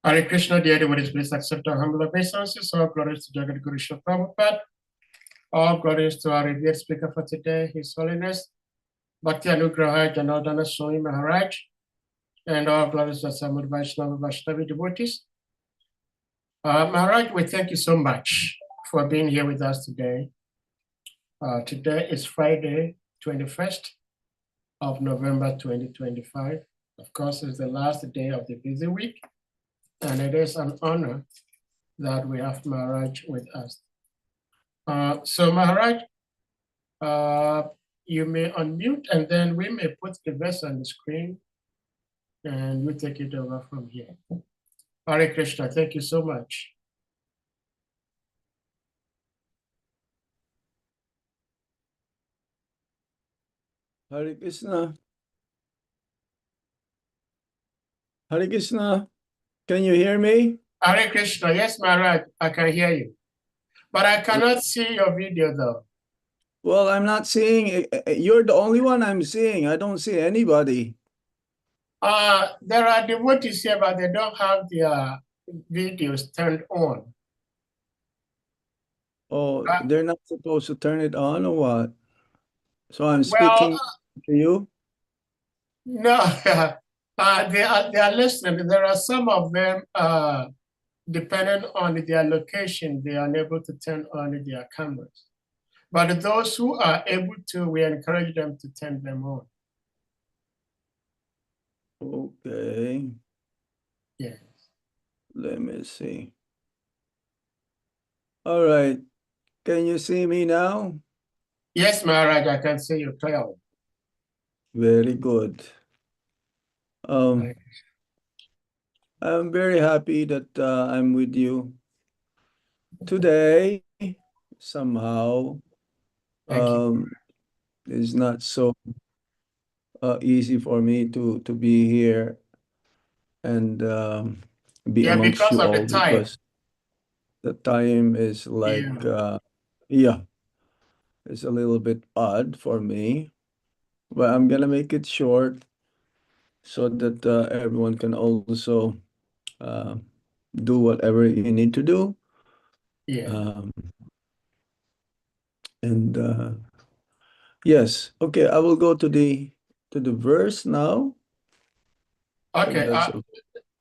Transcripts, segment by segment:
Hare Krishna, dear devotees, please accept our humble obeisances. All glories to Jagat Guru Srila Prabhupada. All glories to our revered speaker for today, His Holiness, Bhakti Anugraha Janardana SWAMI Maharaj, and all glories to Samud Vaishnava Vaishnavi devotees. Maharaj, we thank you so much for being here with us today. Today is Friday, 21st of November, 2025. Of course, it's the last day of the busy week, and it is an honor that we have Maharaj with us. So Maharaj, you may unmute and then we may put the verse on the screen and you take it over from here. Hare Krishna, thank you so much. Hare Krishna. Hare Krishna. Can you hear me? Hare Krishna, yes Maharaj, I can hear you. But I cannot see your video though. Well, I'm not seeing, you're the only one I'm seeing. I don't see anybody. There are devotees here, but they don't have their videos turned on. Oh, they're not supposed to turn it on or what? So I'm speaking to you? No, they are listening. There are some of them, depending on their location, they are unable to turn on their cameras. But those who are able to, we encourage them to turn them on. Okay. Yes. Let me see. All right. Can you see me now? Yes, Maharaj, I can see you clearly. Very good. I'm very happy that I'm with you today. Somehow, it's not so easy for me to be here and be amongst you all because the time is like it's a little bit odd for me, but I'm gonna make it short so that everyone can also do whatever you need to do. And yes, okay, I will go to the verse now. Okay,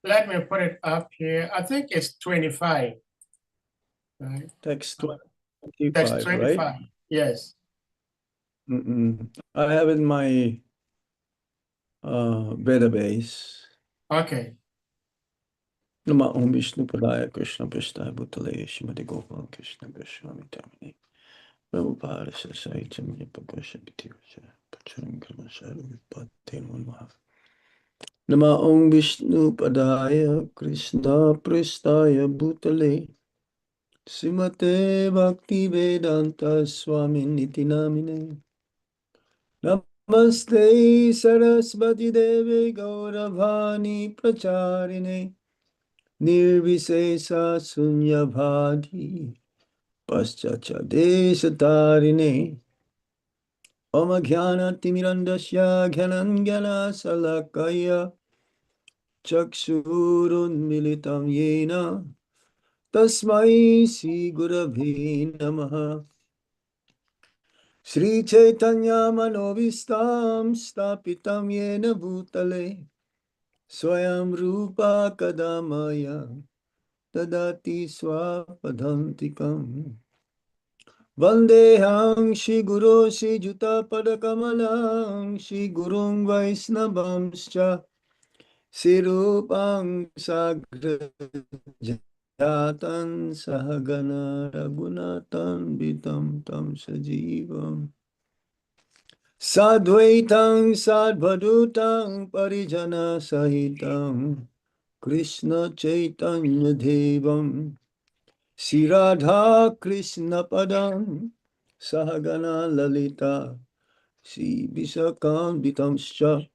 let me put it up here. I think it's 25. Right? Text 25, Text 25, right? Yes. I have in my database. Okay. Nama Om Vishnu Padaya Krishna Prasthaya Bhutale Shrimati Gopal Krishna Goswami Tamini Prabhupada Sasaitya Pakasha Vitirja Pacharam Kramasaru Pate Namaha. Nama Om Vishnu Padaya Krishna Prasthaya Bhutale Srimate Bhakti Vedanta Swami Niti Namine Namaste Sarasvati Deve Gauravani Pracharine Nirvisesa Sunyabhadi Paschacha Desatarine Om Jnana Timirandasya Gyanangana Salakaya Chakshurun Militam Yena Tasmai Sri Gurave Namaha Sri Chaitanya Manovistam Stapitam Yena Bhutale Swayam Rupa Kadamaya Tadati Swapadhantikam Vandeham Shri Guru Shri Juta Padakamalam Shri Gurung Vaisnavamscha Sirupang Sagrajatan Sahagana Raghunatan Vitam Tam Sajivam Sadvaitam Sadbhadutam Parijana Sahitam Krishna Chaitanya Devam Sri Radha Krishna Padam Sahagana Lalita Sri Visakambitamscha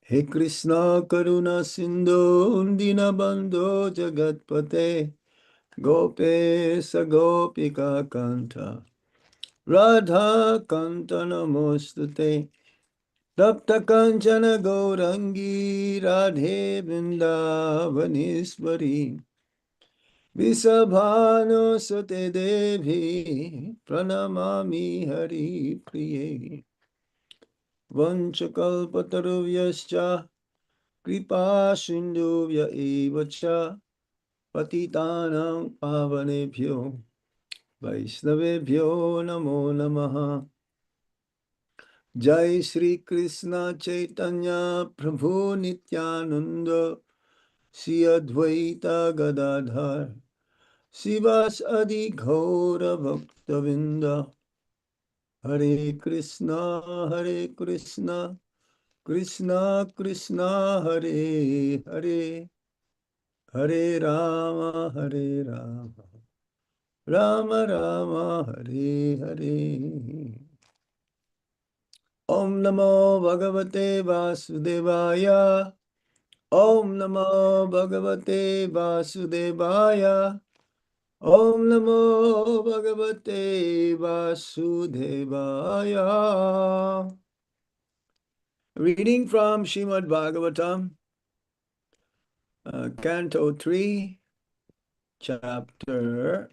He Krishna Karuna Sindhu Dinabandho Jagatpate Gopesa Gopika Kanta Radha Kanta Namostate Tapta Kanchana Gaurangi Radhe Vrindavaneshwari Visabhano Sute Devi Pranamami Hari Priye Vanchakalpataruvhyascha Kripa Sindhuvya Evacha Patitanam Pavanebhyo Vaishnavebhyo Namo Namaha. Jai Shri Krishna Chaitanya Prabhu Nityananda Sri Advaita Gadadhar Sivas Adi Ghaura Bhaktavinda. Hare Krishna Krishna Krishna Hare Hare Hare Rama Rama Rama Hare Hare. Om Namo Bhagavate Vasudevaya. Om Namo Bhagavate Vasudevaya. Om Namo Bhagavate Vasudevaya. Reading from Srimad Bhagavatam, Canto 3, Chapter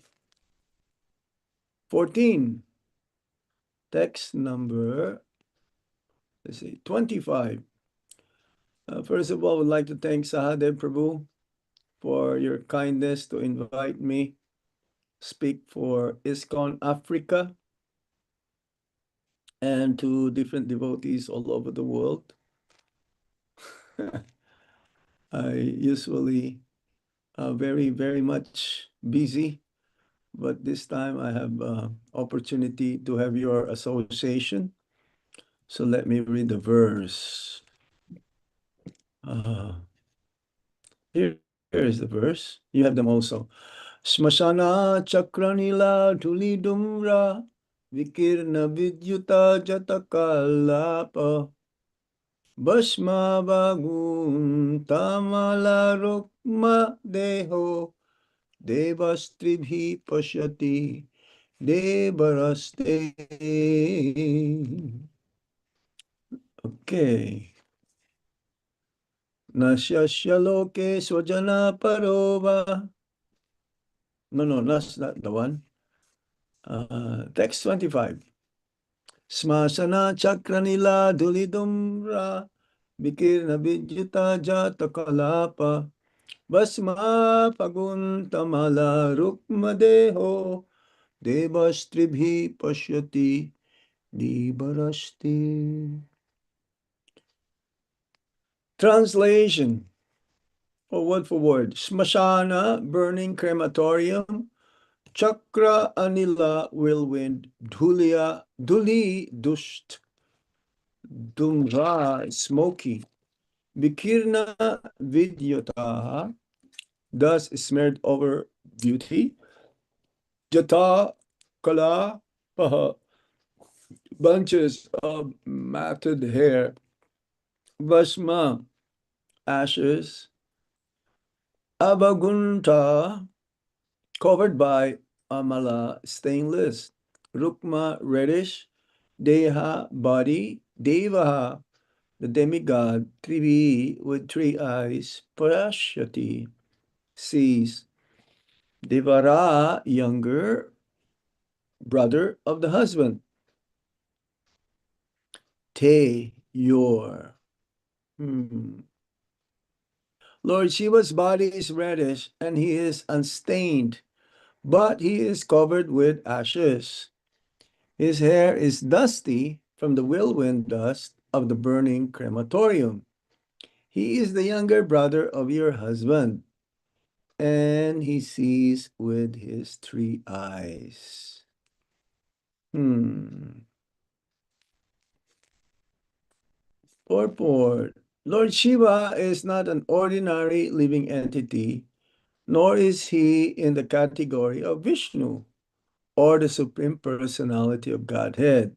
14, text number, 25. First of all, I would like to thank Sahadev Prabhu for your kindness to invite me speak for ISKCON Africa and to different devotees all over the world. I usually very much busy, but this time I have opportunity to have your association. So let me read the verse. Here is the verse. You have them also. Smashana chakranila tulidumra vikirna vidyuta jatakalapa Bhasma Bagun Tamala Rukma Deho Devastribhi Pashyati Devaraste. Okay. Nasyasya loke swajana parova. No, that's not the one. Text 25. Smasana chakranila dulidumra Bikirna vidyuta jata kalapa Basma paguntamala rukmadeho Devastribhi pashyati dibarasti. Translation, or for word. Smashana, burning crematorium. Chakra anila, whirlwind. Dhuli, dust. Dumra, smoky. Bikirna vidyata, dust smeared over beauty. Jata kala, bunches of matted hair. Vasma, ashes. Abagunta, covered by amala, stainless. Rukma, reddish. Deha, body. Devaha, the demigod. Trivi, with 3 eyes. Parashyati, sees. Devara, younger brother of the husband. Te, your. Lord Shiva's body is reddish and he is unstained, but he is covered with ashes. His hair is dusty from the whirlwind dust of the burning crematorium. He is the younger brother of your husband, and he sees with his 3 eyes. Purport. Lord Shiva is not an ordinary living entity, nor is he in the category of Vishnu or the Supreme Personality of Godhead.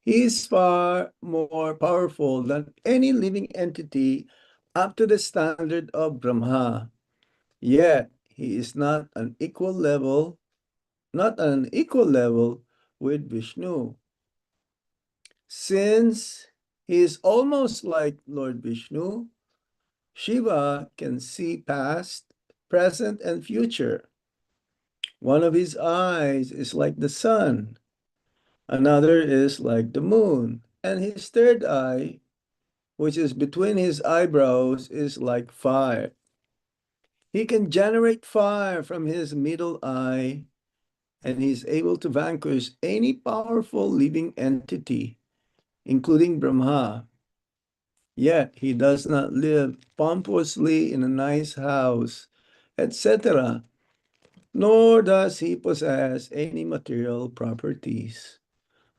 He is far more powerful than any living entity up to the standard of Brahma. Yet he is not on an equal level with Vishnu. Since He is almost like Lord Vishnu. Shiva can see past, present, and future. One of his eyes is like the sun, another is like the moon, and his third eye, which is between his eyebrows, is like fire. He can generate fire from his middle eye, and he is able to vanquish any powerful living entity, including Brahma. Yet he does not live pompously in a nice house, etc., nor does he possess any material properties,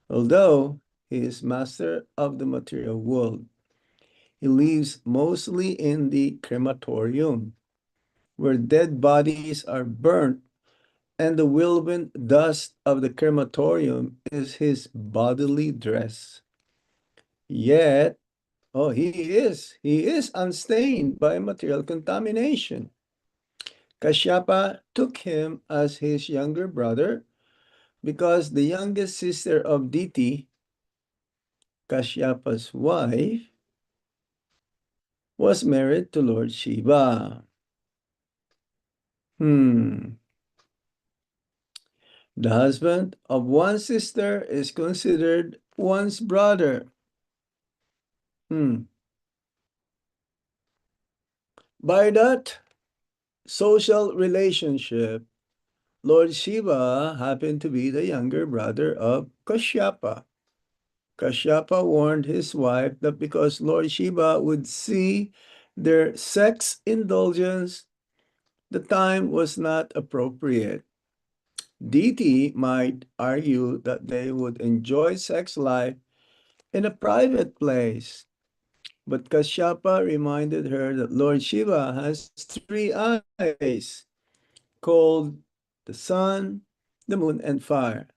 although he is master of the material world. He lives mostly in the crematorium, where dead bodies are burnt, and the whirlwind dust of the crematorium is his bodily dress. Yet, he is unstained by material contamination. Kashyapa took him as his younger brother because the youngest sister of Diti, Kashyapa's wife, was married to Lord Shiva. The husband of one sister is considered one's brother. By that social relationship, Lord Shiva happened to be the younger brother of Kashyapa. Kashyapa warned his wife that because Lord Shiva would see their sex indulgence, the time was not appropriate. Diti might argue that they would enjoy sex life in a private place, but Kashyapa reminded her that Lord Shiva has three eyes, called the sun, the moon, and fire.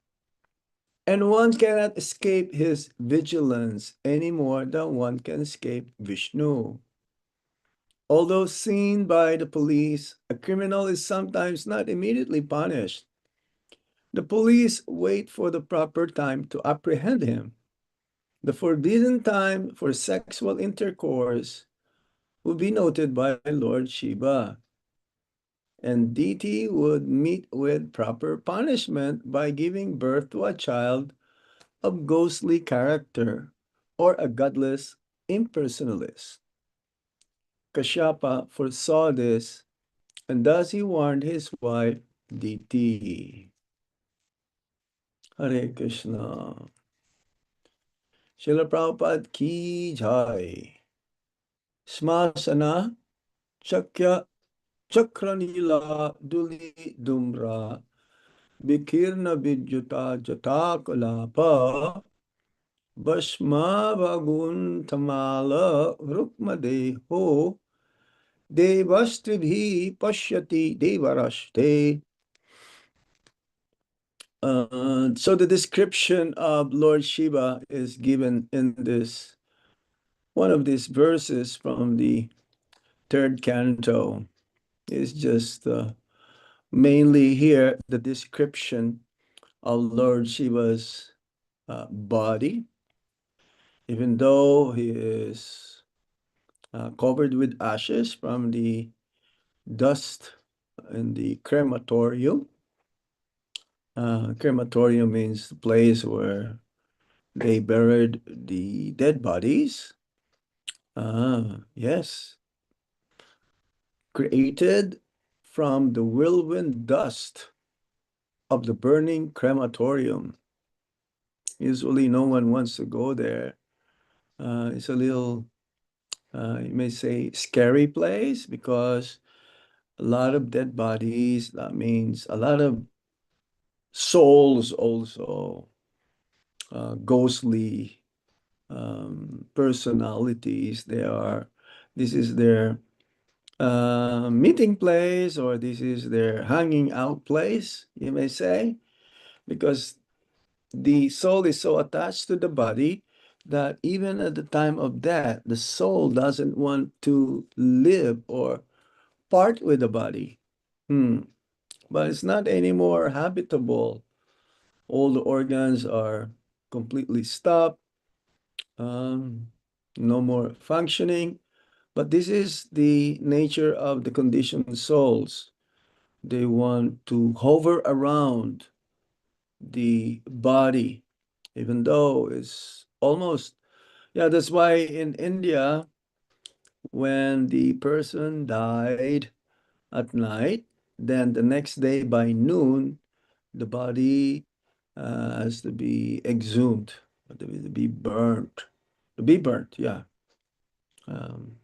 And one cannot escape his vigilance any more than one can escape Vishnu. Although seen by the police, a criminal is sometimes not immediately punished. The police wait for the proper time to apprehend him. The forbidden time for sexual intercourse will be noted by Lord Shiva, and Diti would meet with proper punishment by giving birth to a child of ghostly character or a godless impersonalist. Kashyapa foresaw this, and thus he warned his wife Diti. Hare Krishna. Srila Prabhupada ki jai. Smasana chakya chakranila duli dumra bikirna vidyuta jatakalapa Bhasma Vagun Tamala Rukmadeho Devastibhi Pashyati Devarashte. So the description of Lord Shiva is given in this one of these verses from the third canto. Is just mainly here the description of Lord Shiva's body, even though he is covered with ashes from the dust in the crematorium. Crematorium means the place where they buried the dead bodies. Yes. Created from the whirlwind dust of the burning crematorium. Usually no one wants to go there. It's a little, you may say, scary place because a lot of dead bodies, that means a lot of souls also, ghostly personalities. This is their meeting place, or this is their hanging out place, you may say, because the soul is so attached to the body that even at the time of death, the soul doesn't want to live or part with the body. But it's not anymore habitable. All the organs are completely stopped. no more functioning. But this is the nature of the conditioned souls. They want to hover around the body, even though it's almost, yeah, that's why in India, when the person died at night, then the next day by noon, the body has to be exhumed, to be burnt, yeah. Um,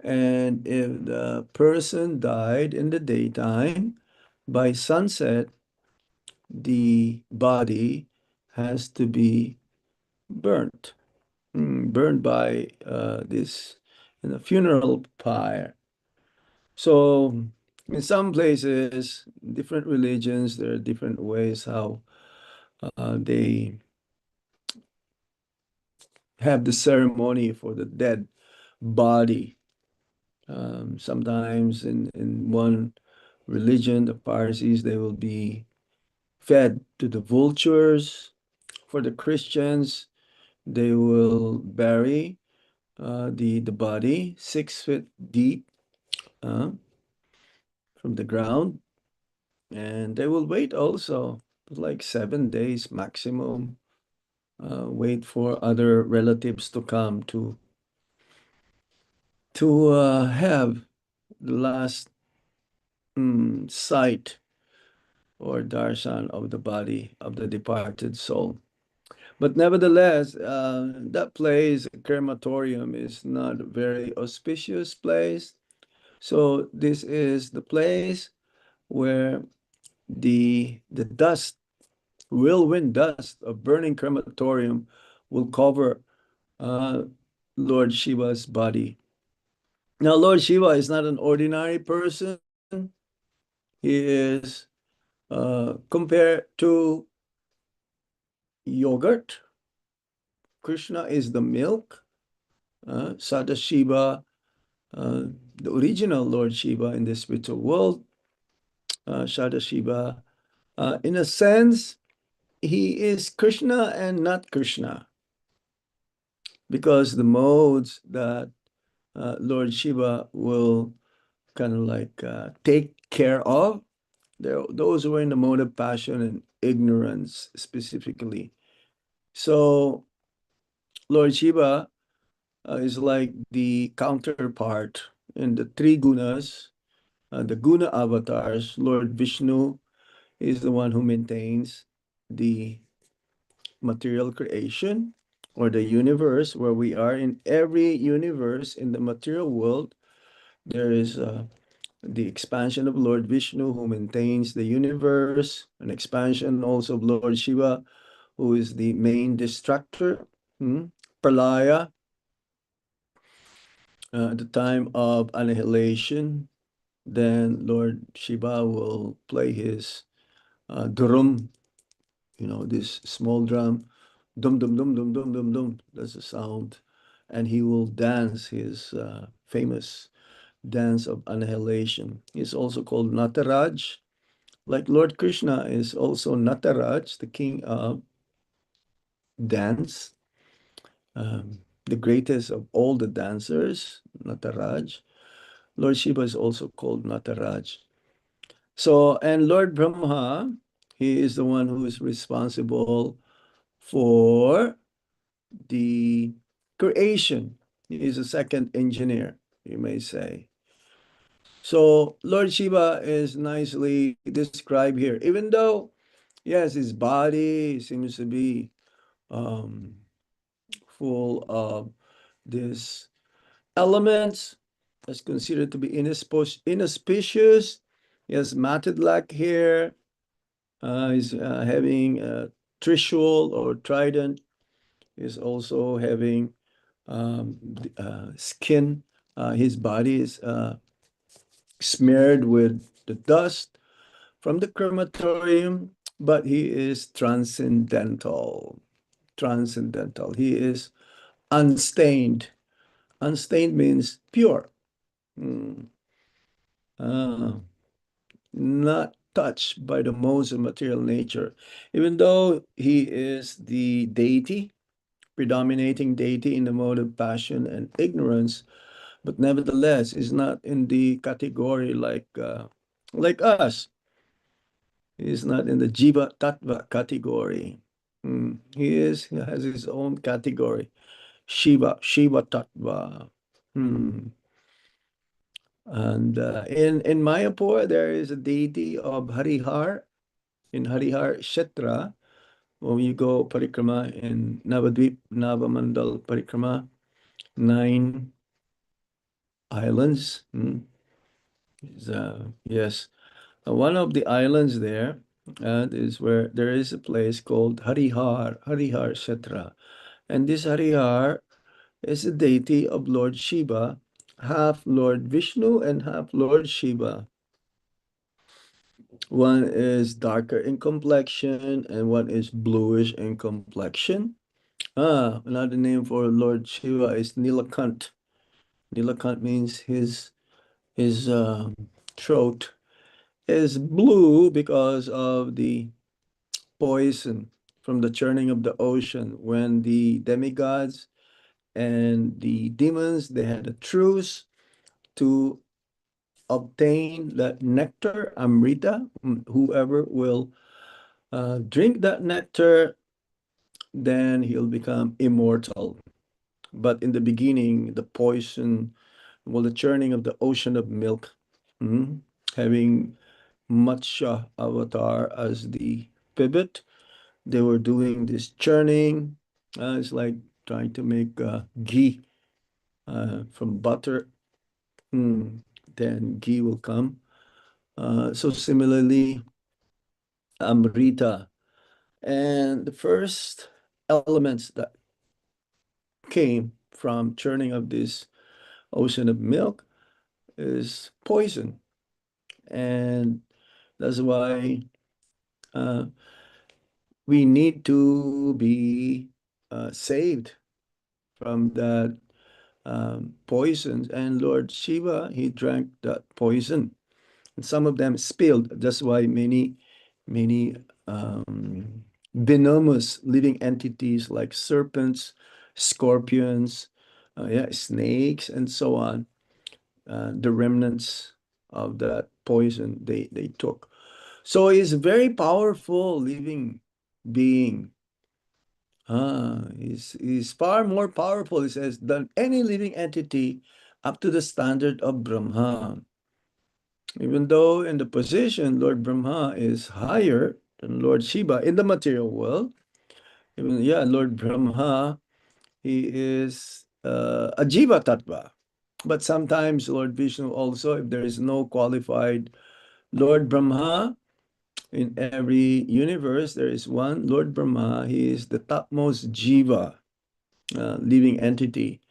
and if the person died in the daytime, by sunset, the body has to be burnt, burned by this funeral pyre. So in some places, different religions, there are different ways how they have the ceremony for the dead body. Sometimes in one religion, the Parsis, they will be fed to the vultures. For the Christians, they will bury the body 6 feet deep uh, from the ground, and they will wait also like 7 days maximum. Wait for other relatives to come to have the last sight or darshan of the body of the departed soul. But nevertheless, that place, crematorium, is not a very auspicious place. So this is the place where the dust, whirlwind dust of burning crematorium will cover uh, Lord Shiva's body. Now, Lord Shiva is not an ordinary person. He is compared to yogurt. Krishna is the milk. Sadashiva, the original Lord Shiva in the spiritual world, Sadashiva, in a sense, he is Krishna and not Krishna, because the modes that Lord Shiva will kind of like take care of, those who are in the mode of passion and ignorance specifically. So Lord Shiva is like the counterpart in the three gunas, the guna avatars. Lord Vishnu is the one who maintains the material creation or the universe where we are. In every universe in the material world, there is the expansion of Lord Vishnu, who maintains the universe, an expansion also of Lord Shiva, who is the main destructor. Pralaya, at the time of annihilation, then Lord Shiva will play his drum, this small drum, dum dum dum dum dum dum dum. That's the sound, and he will dance his famous dance of annihilation. He's also called Nataraj. Like Lord Krishna is also Nataraj, the king of dance, the greatest of all the dancers, Nataraj. Lord Shiva is also called Nataraj. So, and Lord Brahma, he is the one who is responsible for the creation. He is a second engineer, you may say. So Lord Shiva is nicely described here, even though, yes, his body seems to be full of these elements that's considered to be inauspicious. He has matted black hair. He's having a trishul or trident. He's also having skin. His body is smeared with the dust from the crematorium, but he is transcendental. Transcendental. He is unstained. Unstained means pure. Not touched by the modes of material nature. Even though he is the deity predominating deity in the mode of passion and ignorance, but nevertheless is not in the category like us. He is not in the Jiva Tattva category. He has his own category. Shiva Tattva. And in Mayapur, there is a deity of Harihar in Harihar Kshetra. When you go parikrama in Navadvip, Navamandal parikrama, 9 islands. Yes, one of the islands there is where there is a place called Harihar Kshetra. And this Harihar is a deity of Lord Shiva, half Lord Vishnu and half Lord Shiva. One is darker in complexion and one is bluish in complexion. Another name for Lord Shiva is Nilakant. Nilakant means his throat is blue because of the poison from the churning of the ocean. When the demigods and the demons, they had a truce to obtain that nectar, Amrita. Whoever will drink that nectar, then he'll become immortal. But in the beginning, the poison, well, the churning of the ocean of milk, having Matsya avatar as the pivot, they were doing this churning. It's like trying to make ghee from butter. Then ghee will come. So similarly, Amrita. And the first elements that came from churning of this ocean of milk is poison. And that's why we need to be saved from that poison. And Lord Shiva, he drank that poison. And some of them spilled. That's why many venomous living entities like serpents, scorpions, snakes, and so on, the remnants of that poison they took. So he's a very powerful living being. He's far more powerful, he says, than any living entity up to the standard of Brahma. Even though in the position, Lord Brahma is higher than Lord Shiva in the material world. Lord Brahma, he is a Jiva Tattva. But sometimes Lord Vishnu also, if there is no qualified Lord Brahma, in every universe, there is one Lord Brahma. He is the topmost Jiva, living entity.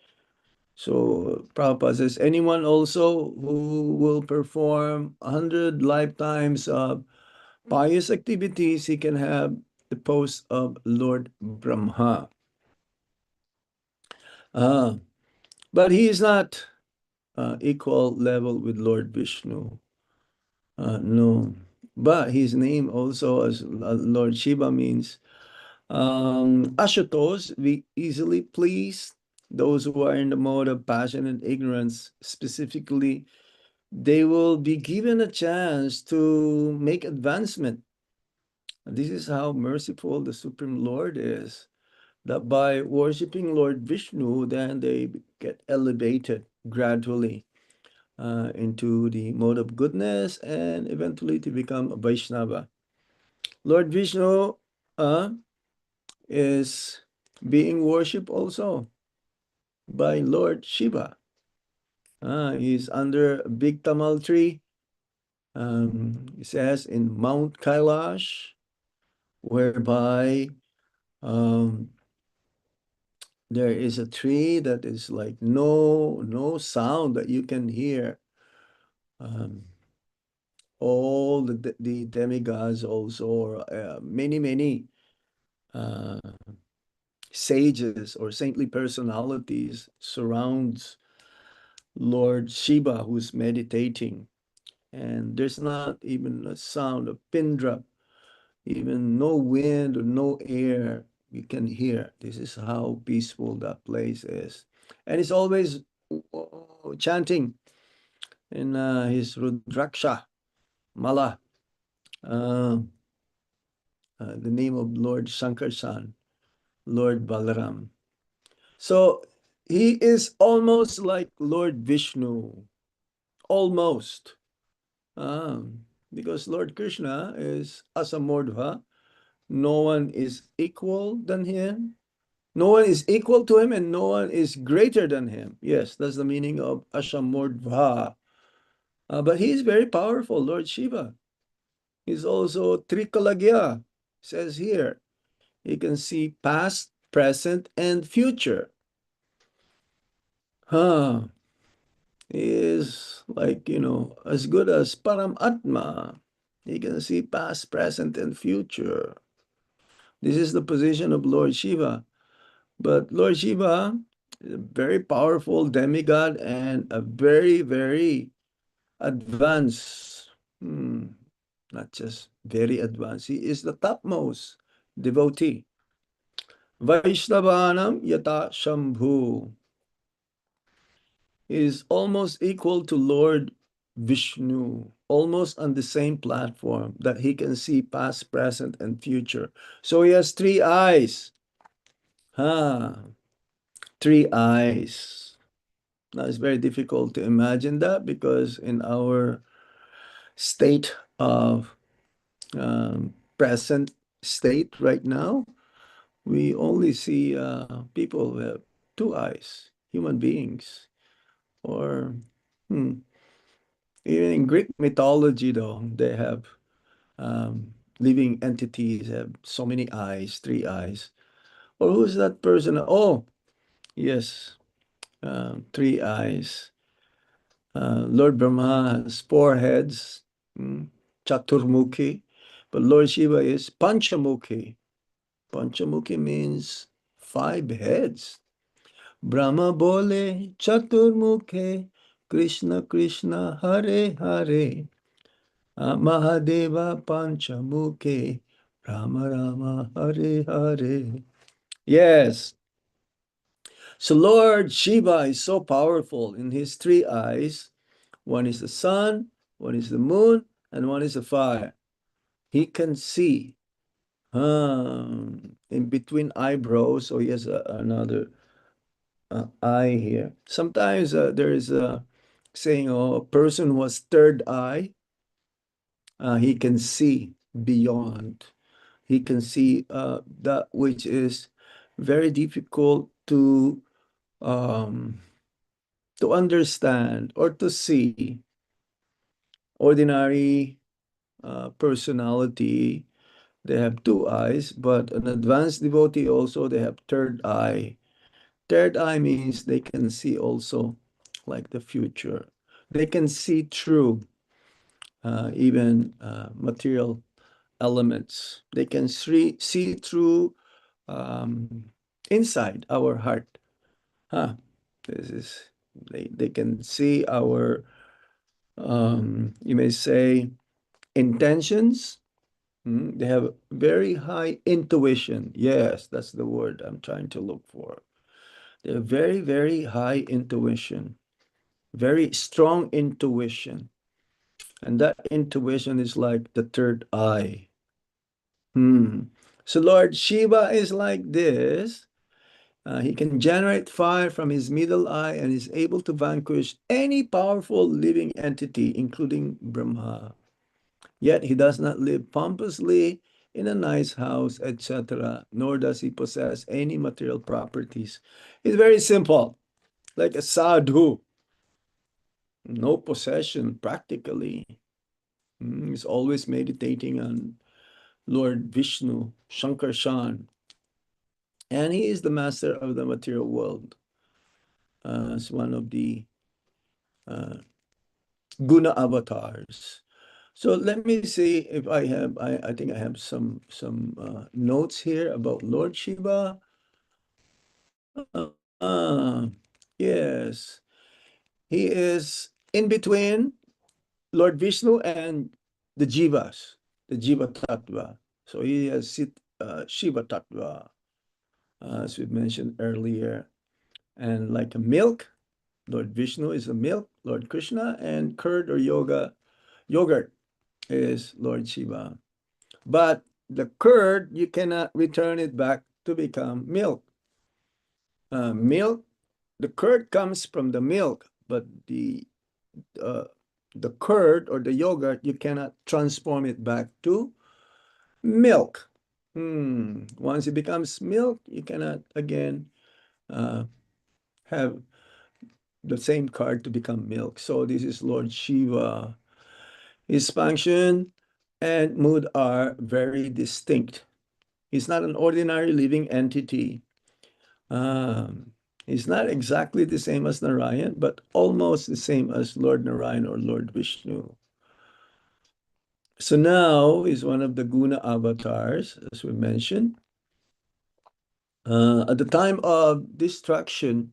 So Prabhupada says, anyone also who will perform 100 lifetimes of pious activities, he can have the post of Lord Brahma. But he is not equal level with Lord Vishnu. No. But his name also as Lord Shiva means Ashutos, we easily please. Those who are in the mode of passion and ignorance, specifically, they will be given a chance to make advancement. This is how merciful the Supreme Lord is, that by worshiping Lord Vishnu, then they get elevated gradually into the mode of goodness and eventually to become a Vaishnava. Lord Vishnu is being worshipped also by Lord Shiva. He's under a big tamal tree. It says in Mount Kailash, whereby there is a tree that is like no sound that you can hear. All the demigods also, or many sages or saintly personalities surrounds Lord Shiva who's meditating, and there's not even a sound, a pin drop, even no wind or no air, You can hear. This is how peaceful that place is. And he's always chanting in his Rudraksha Mala, the name of Lord Shankarsan, Lord Balaram. So he is almost like Lord Vishnu, almost. Because Lord Krishna is Asamordha. No one is equal than him. No one is equal to him and no one is greater than him. Yes, that's the meaning of Ashamordha. But he is very powerful, Lord Shiva. He's also Trikalagya, says here. He can see past, present, and future. He is like, as good as Paramatma. He can see past, present, and future. This is the position of Lord Shiva. But Lord Shiva is a very powerful demigod and a very, very advanced, not just very advanced, he is the topmost devotee. Vaishnavanam yata Shambhu is almost equal to Lord Vishnu, almost on the same platform that he can see past, present, and future. So he has three eyes. Three eyes. Now it's very difficult to imagine that because in our state of present state right now, we only see people who have two eyes, human beings. Or even in Greek mythology, though, they have living entities have so many eyes, three eyes. Or who's that person? Oh, yes, three eyes. Lord Brahma has four heads, Chaturmukhi, but Lord Shiva is Panchamukhi. Panchamukhi means five heads. Brahma bole Chaturmukhe, Krishna Krishna Hare Hare, Mahadeva Panchamukhe, Rama Rama Hare Hare. Yes. So Lord Shiva is so powerful in his three eyes. One is the sun, one is the moon, and one is the fire. He can see in between eyebrows, so he has another eye here. Sometimes there is a saying, a person who has third eye, he can see beyond. He can see that which is very difficult to understand or to see. Ordinary personality, they have two eyes, but an advanced devotee also, they have third eye. Third eye means they can see also like the future. They can see through even material elements. They can see through inside our heart. This is they can see our you may say intentions. They have very high intuition. Yes, that's the word I'm trying to look for. They have very, very high intuition, very strong intuition. And that intuition is like the third eye. So Lord Shiva is like this. He can generate fire from his middle eye and is able to vanquish any powerful living entity, including Brahma. Yet he does not live pompously in a nice house, etc., nor does he possess any material properties. It's very simple, like a sadhu. No possession, practically. He's always meditating on Lord Vishnu, Shankarshan. And he is the master of the material world. As one of the guna avatars. So let me see if I have, I think I have some notes here about Lord Shiva. Yes, he is in between Lord Vishnu and the Jivas, the Jiva Tattva. So he has Shiva Tattva. as we mentioned earlier. And like a milk, Lord Vishnu is a milk, Lord Krishna, and curd or yogurt is Lord Shiva. But the curd, you cannot return it back to become milk. Milk, the curd comes from the milk, but uh, the curd or the yogurt, you cannot transform it back to milk. Once it becomes milk, you cannot again have the same curd to become milk. So this is Lord Shiva. His function and mood are very distinct. He's not an ordinary living entity. He's not exactly the same as Narayan, but almost the same as Lord Narayan or Lord Vishnu. So now he's one of the guna avatars, as we mentioned. At the time of destruction,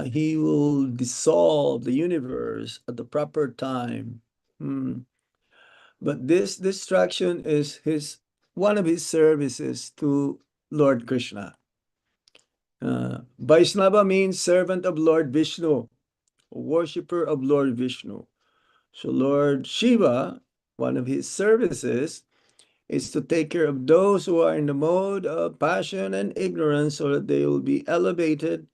he will dissolve the universe at the proper time. But this destruction is one of his services to Lord Krishna. Vaishnava means servant of Lord Vishnu, worshipper of Lord Vishnu. So Lord Shiva, one of his services is to take care of those who are in the mode of passion and ignorance so that they will be elevated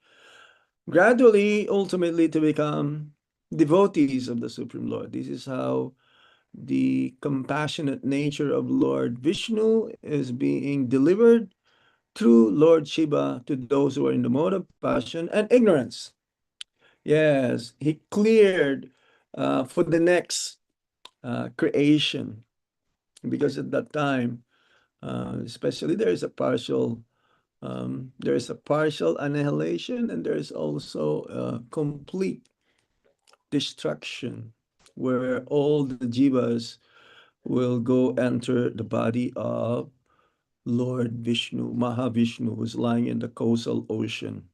gradually, ultimately to become devotees of the Supreme Lord. This is how the compassionate nature of Lord Vishnu is being delivered through Lord Shiva to those who are in the mode of passion and ignorance. Yes, he cleared for the next creation, because at that time, especially there is a partial annihilation, and there is also complete destruction where all the jivas will go enter the body of Lord Vishnu, Mahavishnu, who's lying in the coastal ocean.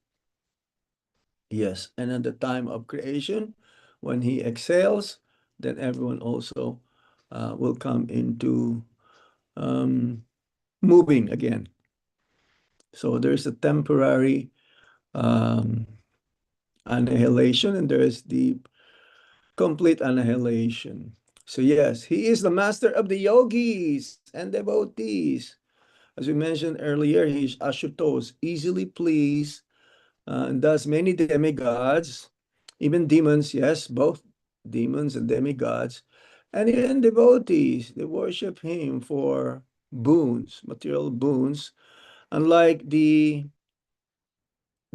Yes, and at the time of creation, when he exhales, then everyone also will come into moving again. So there's a temporary annihilation, and there is the complete annihilation. So yes, he is the master of the yogis and devotees. As we mentioned earlier, he's Ashutosh, easily pleased, and thus many demigods, even demons, yes, both demons and demigods, and even devotees, they worship him for boons, material boons, unlike the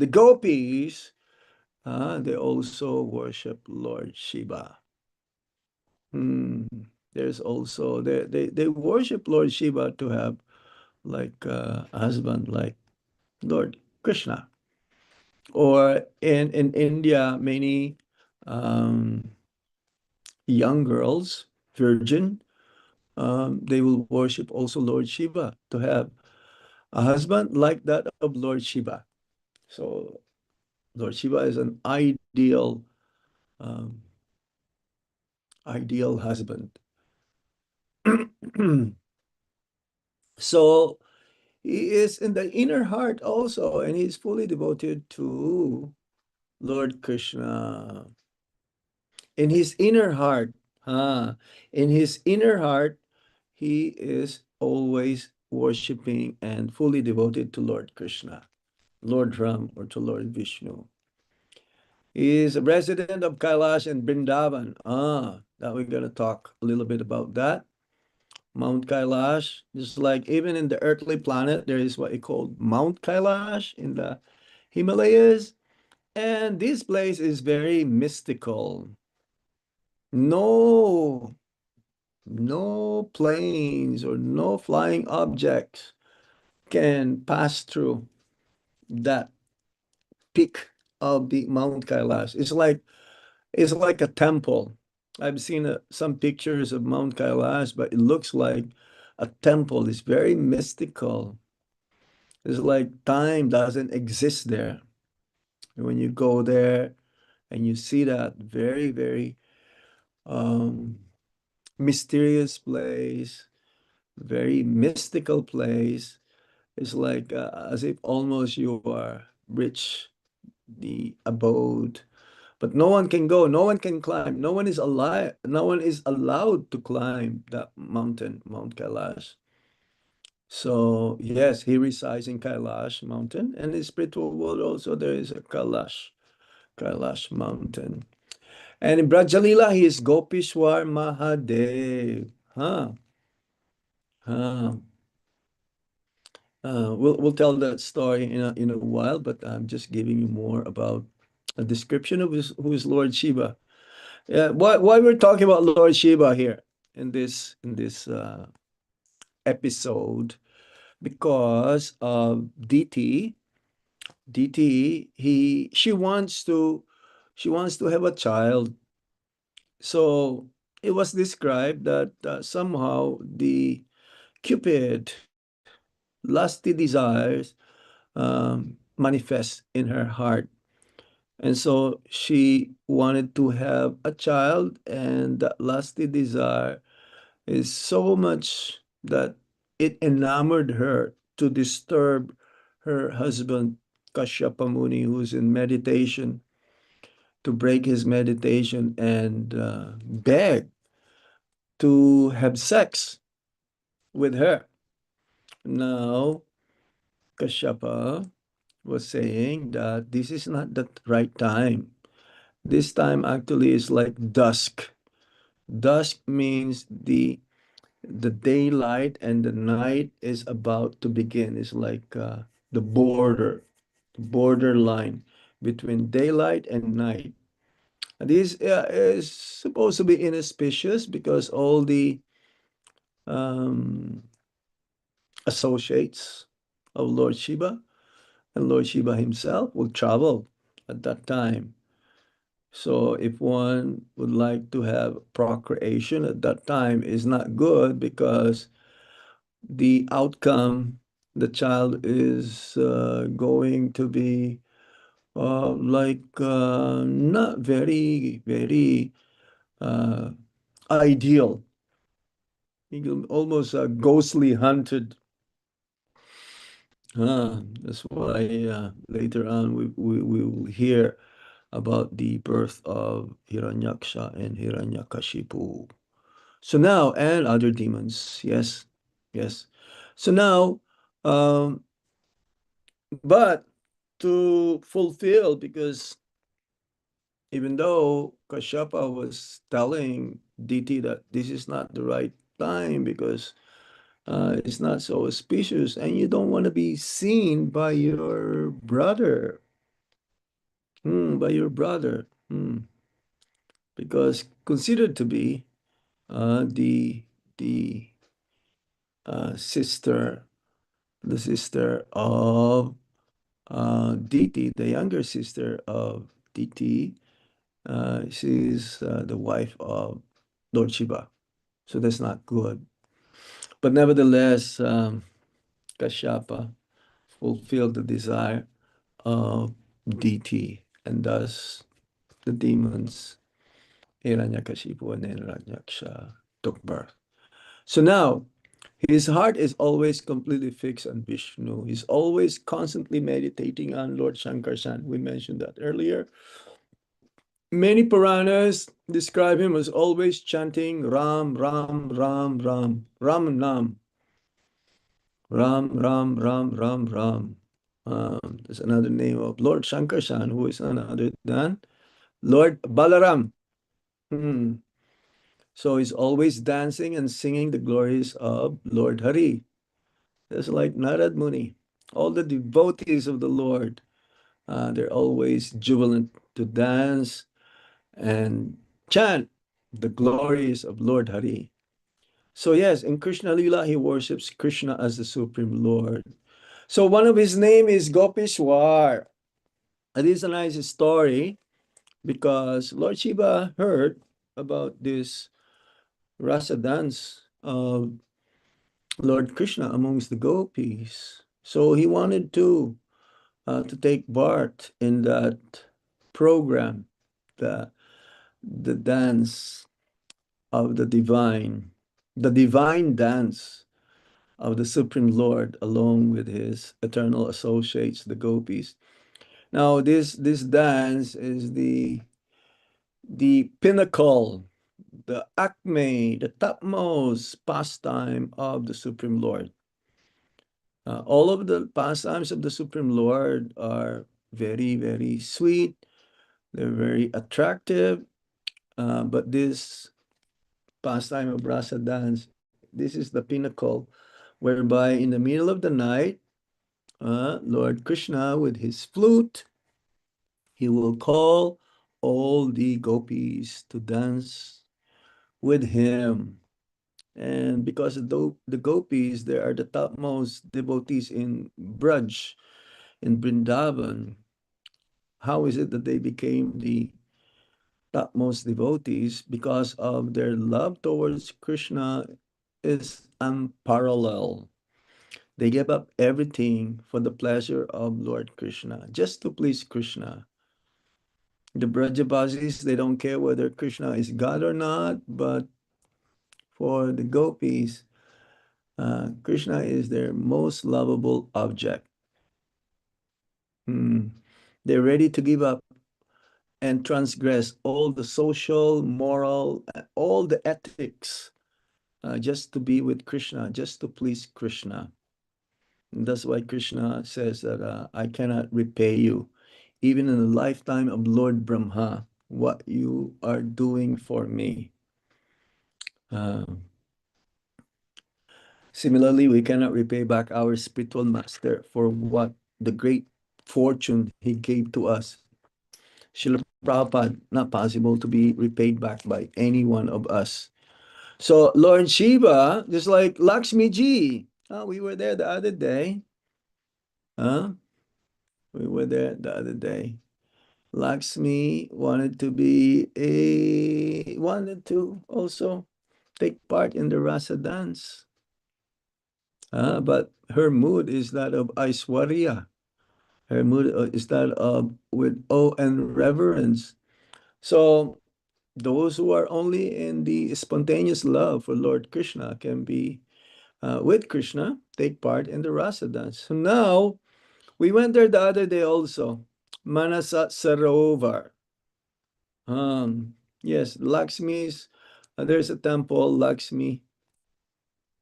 gopis, they also worship Lord Shiva. There's also, they worship Lord Shiva to have like a husband like Lord Krishna. Or in India, many young girls, virgin, they will worship also Lord Shiva to have a husband like that of Lord Shiva. So Lord Shiva is an ideal husband. So he is in the inner heart also, and he's fully devoted to Lord Krishna. In his inner heart, in his inner heart, he is always worshiping and fully devoted to Lord Krishna, Lord Ram, or to Lord Vishnu. He is a resident of Kailash and Vrindavan. That we're going to talk a little bit about that. Mount Kailash, just like even in the earthly planet, there is what you call Mount Kailash in the Himalayas. And this place is very mystical. No planes or no flying objects can pass through that peak of the Mount Kailash. It's like a temple. I've seen some pictures of Mount Kailash, but it looks like a temple. It's very mystical. It's like time doesn't exist there. And when you go there and you see that very, very mysterious place, very mystical place, It's like as if almost you are reach the abode, but no one can go, no one can climb, no one is alive, no one is allowed to climb that mountain, Mount Kailash. So yes, he resides in Kailash mountain, and in spiritual world also there is a Kailash mountain. And in Brajalila, he is Gopishwar Mahadev. Huh. Huh. We'll tell that story in a while, but I'm just giving you more about a description of who is Lord Shiva. Yeah, why we're talking about Lord Shiva here in this episode, because DT, she wants to have a child. So it was described that somehow the Cupid lusty desires manifest in her heart. And so she wanted to have a child, and that lusty desire is so much that it enamored her to disturb her husband, Kashyapa Muni, who's in meditation, to break his meditation and beg to have sex with her. Now, Kashyapa was saying that this is not the right time. This time actually is like dusk. Dusk means the daylight and the night is about to begin. It's like the border line between daylight and night. And this is supposed to be inauspicious because all the um, associates of Lord Shiva and Lord Shiva himself will travel at that time. So if one would like to have procreation at that time is not good, because the outcome, the child is going to be not very, very uh, ideal. Almost ghostly hunted. That's why later on we will hear about the birth of Hiranyaksha and Hiranyakashipu. So now, and other demons, yes, yes. So now, um, but to fulfill, because even though Kashyapa was telling Diti that this is not the right time because it's not so auspicious and you don't want to be seen by your brother, because considered to be the sister, the sister of Diti, the younger sister of Diti. She's the wife of Lord Shiva. So that's not good. But nevertheless, Kashyapa fulfilled the desire of Diti, and thus the demons, Hiranyakashipu and Hiranyaksha, took birth. So now, his heart is always completely fixed on Vishnu. He's always constantly meditating on Lord Shankarshan. We mentioned that earlier. Many Puranas describe him as always chanting Ram, Ram, Ram, Ram, Ram Nam. Ram, Ram, Ram, Ram, Ram. There's another name of Lord Shankarshan, who is none other than Lord Balaram. Hmm. So he's always dancing and singing the glories of Lord Hari. That's like Narad Muni. All the devotees of the Lord, they're always jubilant to dance and chant the glories of Lord Hari. So yes, in Krishna Lila, he worships Krishna as the Supreme Lord. So one of his name is Gopishwar. It is a nice story because Lord Shiva heard about this rasa dance of Lord Krishna amongst the gopis. So he wanted to take part in that program, the dance of the divine dance of the Supreme Lord along with his eternal associates, the gopis. Now, this dance is the pinnacle, the acme, the topmost pastime of the Supreme Lord. All of the pastimes of the Supreme Lord are very, very sweet. They're very attractive. But this pastime of rasa dance, this is the pinnacle, whereby in the middle of the night, Lord Krishna with his flute, he will call all the gopis to dance with him. And because the gopis, they are the topmost devotees in Braj, in Vrindavan. How is it that they became the topmost devotees? Because of their love towards Krishna is unparalleled. They give up everything for the pleasure of Lord Krishna, just to please Krishna. The Brajabasis, they don't care whether Krishna is God or not, but for the gopis, Krishna is their most lovable object. They're ready to give up and transgress all the social, moral, all the ethics, just to be with Krishna, just to please Krishna. And that's why Krishna says that I cannot repay you, even in the lifetime of Lord Brahma, what you are doing for me. Similarly, we cannot repay back our spiritual master for what the great fortune he gave to us. Srila Prabhupada, not possible to be repaid back by any one of us. So Lord Shiva, just like Lakshmi Ji, we were there the other day. We were there the other day. Lakshmi wanted to also take part in the rasa dance. But her mood is that of Aishwarya. Her mood is that of with awe and reverence. So those who are only in the spontaneous love for Lord Krishna can be with Krishna, take part in the rasa dance. So now, we went there the other day also, Manasa Sarovar. Yes, Lakshmi's, there's a temple, Lakshmi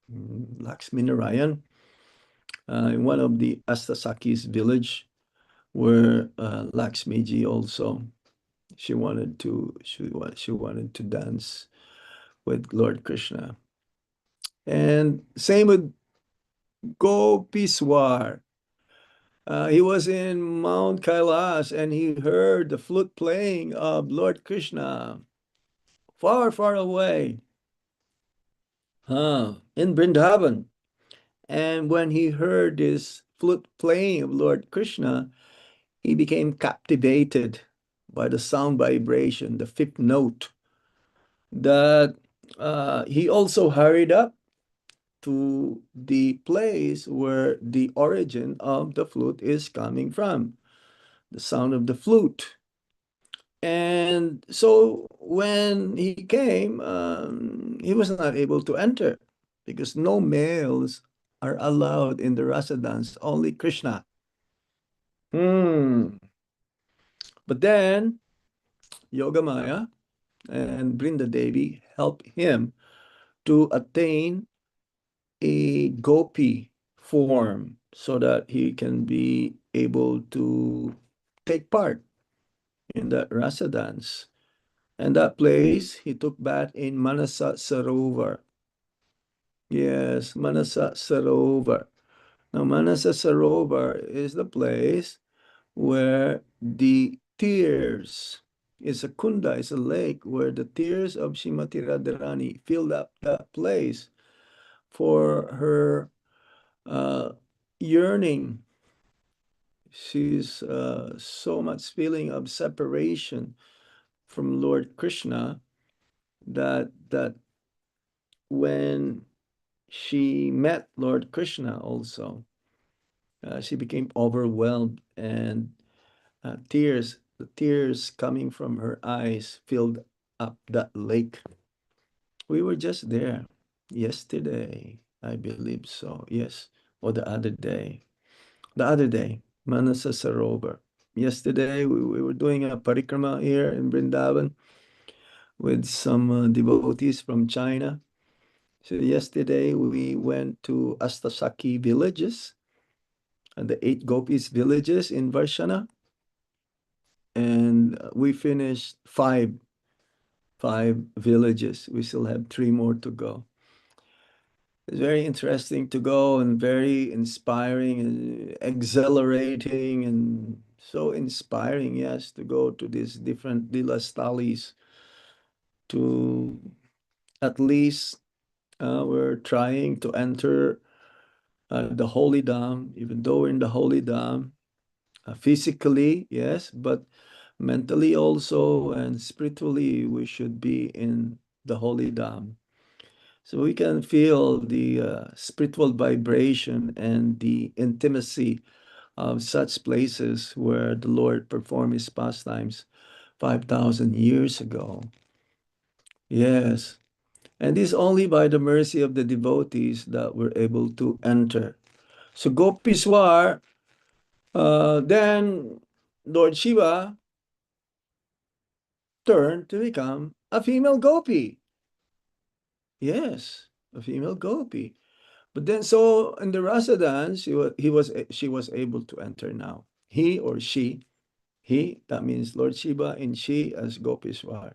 Narayan, in one of the Astasaki's village, where Lakshmi Ji also, she wanted to dance with Lord Krishna. And same with Gopiswar. He was in Mount Kailash and he heard the flute playing of Lord Krishna far, far away in Vrindavan. And when he heard this flute playing of Lord Krishna, he became captivated by the sound vibration, the fifth note, that he also hurried up to the place where the origin of the flute is coming from, the sound of the flute. And so when he came, he was not able to enter because no males are allowed in the rasa dance, only Krishna. But then Yogamaya and Brinda Devi helped him to attain a gopi form so that he can be able to take part in that rasa dance. And that place, he took bath in Manasa Sarovar. Yes, Manasa Sarovar. Now, Manasa Sarovar is the place where the tears, it's a kunda, it's a lake where the tears of Srimati Radharani filled up that place for her yearning. She's so much feeling of separation from Lord Krishna that when she met Lord Krishna also, she became overwhelmed and the tears coming from her eyes filled up that lake. We were just there yesterday. I believe so. Yes. Or the other day. The other day, Manasa Sarovar. Yesterday, we were doing a parikrama here in Vrindavan with some devotees from China. So yesterday, we went to Astasaki villages, and the 8 gopis villages in Varshana, and we finished five villages. We still have 3 more to go. It's very interesting to go and very inspiring and exhilarating and so inspiring, yes, to go to these different Dilastalis to at least we're trying to enter the Holy Dham, even though we're in the Holy Dham, physically, yes, but mentally also and spiritually, we should be in the Holy Dham. So we can feel the spiritual vibration and the intimacy of such places where the Lord performed his pastimes 5,000 years ago. Yes. And this only by the mercy of the devotees that we're able to enter. So Gopiswar, then Lord Shiva turned to become a female gopi. Yes, a female gopi. But then, so in the rasa dance, she was able to enter now. He or she, that means Lord Shiva, and she as Gopishwar.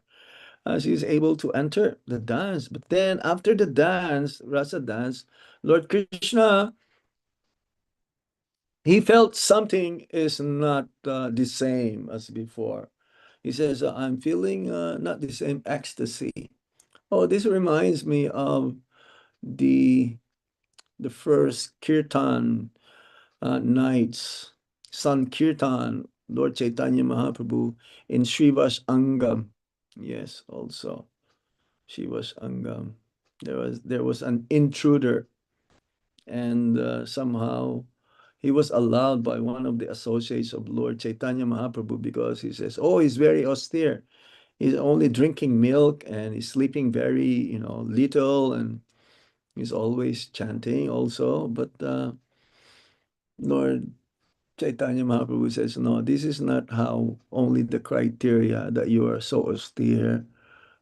She is able to enter the dance. But then after the dance, rasa dance, Lord Krishna, he felt something is not the same as before. He says, I'm feeling not the same ecstasy. Oh, this reminds me of the first kirtan nights, Sankirtan, Lord Chaitanya Mahaprabhu in Srivas Angam. Yes, also Srivas Angam. There was an intruder, and somehow he was allowed by one of the associates of Lord Chaitanya Mahaprabhu because he says, oh, he's very austere. He's only drinking milk and he's sleeping very, little, and he's always chanting also. But Lord Chaitanya Mahaprabhu says, no, this is not how only the criteria that you are so austere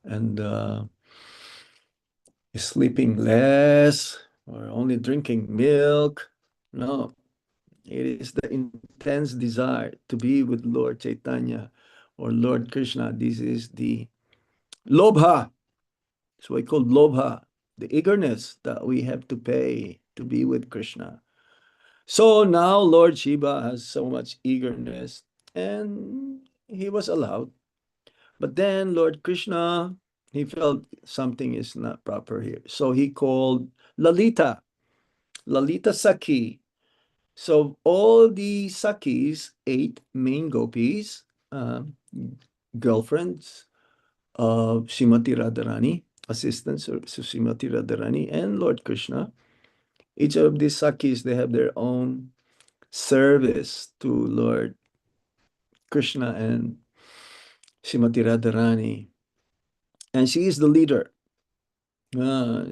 and sleeping less or only drinking milk. No, it is the intense desire to be with Lord Chaitanya or Lord Krishna. This is the lobha. It's what I call lobha, the eagerness that we have to pay to be with Krishna. So now Lord Shiva has so much eagerness and he was allowed. But then Lord Krishna, he felt something is not proper here. So he called Lalita Sakhi. So all the Sakhis, 8 main gopis, girlfriends of Srimati Radharani, assistants of Srimati Radharani, and Lord Krishna. Each of these Sakhis, they have their own service to Lord Krishna and Srimati Radharani. And she is the leader.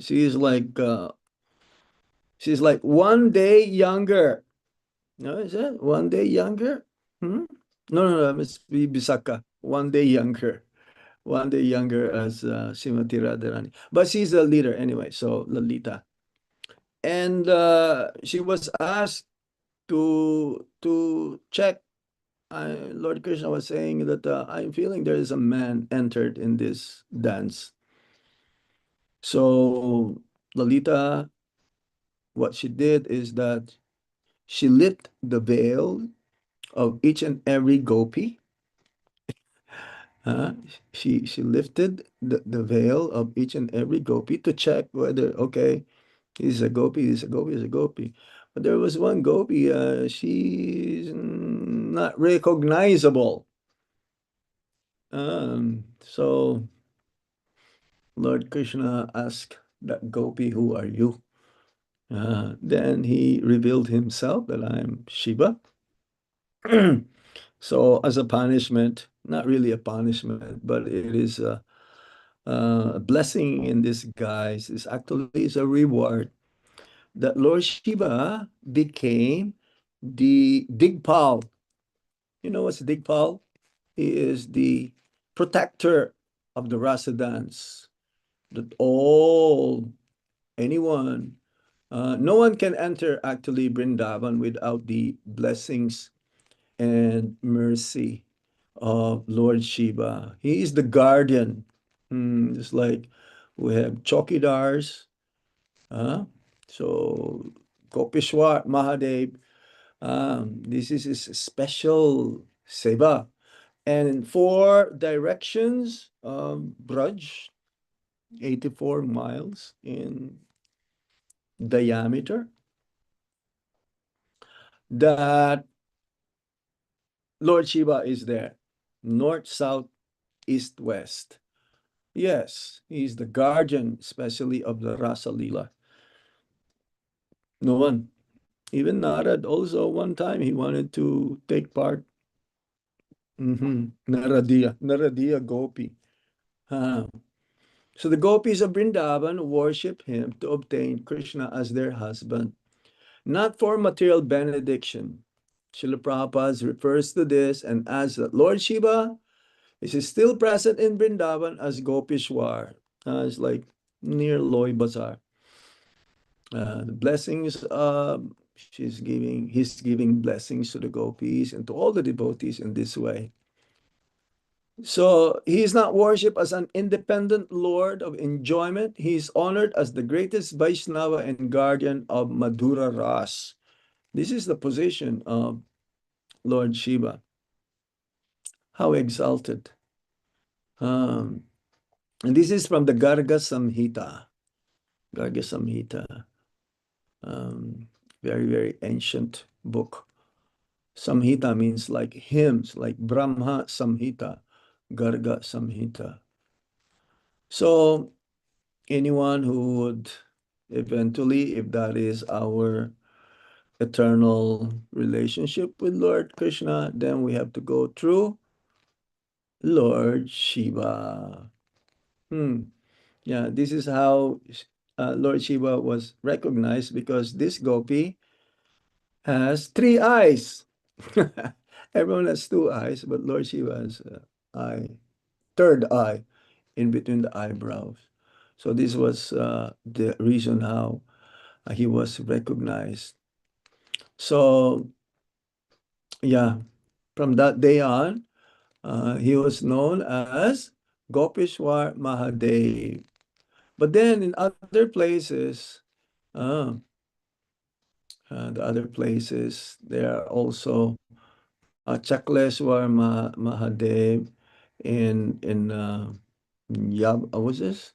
She's like 1 day younger. No, is that 1 day younger? No, that must be Bisaka. 1 day younger. 1 day younger as Srimati Radharani. But she's a leader anyway, so Lalita. And she was asked to check. Lord Krishna was saying that I'm feeling there is a man entered in this dance. So Lalita, what she did is that she lit the veil of each and every gopi. She lifted the veil of each and every gopi to check whether, okay, he's a gopi, he's a gopi, he's a gopi. But there was one gopi, she's not recognizable. So Lord Krishna asked that gopi, who are you? Then he revealed himself that I'm Shiva. So as a punishment, not really a punishment, but it is a blessing in disguise. It's actually is a reward. that Lord Shiva became the Digpal. You know what's Digpal? He is the protector of the rasa dance. That anyone, no one can enter actually Vrindavan without the blessings and mercy of Lord Shiva. He is the guardian. Just like we have Chokidars. So Gopishwar Mahadev, this is his special seva. And in 4 directions, Braj, 84 miles in diameter, that Lord Shiva is there. North, south, east, west. Yes, he's the guardian, especially of the Rasa Lila. No one. Even Narad also one time he wanted to take part. Naradiya Gopi. So the gopis of Vrindavan worship him to obtain Krishna as their husband, not for material benediction. Srila Prabhupada refers to this and adds that Lord Shiva is still present in Vrindavan as Gopishwar. It's like near Loy Bazaar. The blessings, he's giving blessings to the gopis and to all the devotees in this way. So he is not worshipped as an independent lord of enjoyment. He is honored as the greatest Vaishnava and guardian of Madhura Ras. This is the position of Lord Shiva. How exalted. And this is from the Garga Samhita. Garga Samhita. Very, very ancient book. Samhita means like hymns, like Brahma Samhita, Garga Samhita. So anyone who would eventually, if that is our eternal relationship with Lord Krishna, then we have to go through Lord Shiva. Yeah, this is how Lord Shiva was recognized, because this gopi has 3 eyes. Everyone has 2 eyes, but Lord Shiva has third eye in between the eyebrows. So this was the reason how he was recognized. So yeah, from that day on, he was known as Gopishwar Mahadev. But then in other places, the other places, there are also Chakleshwar Mahadev in what's this?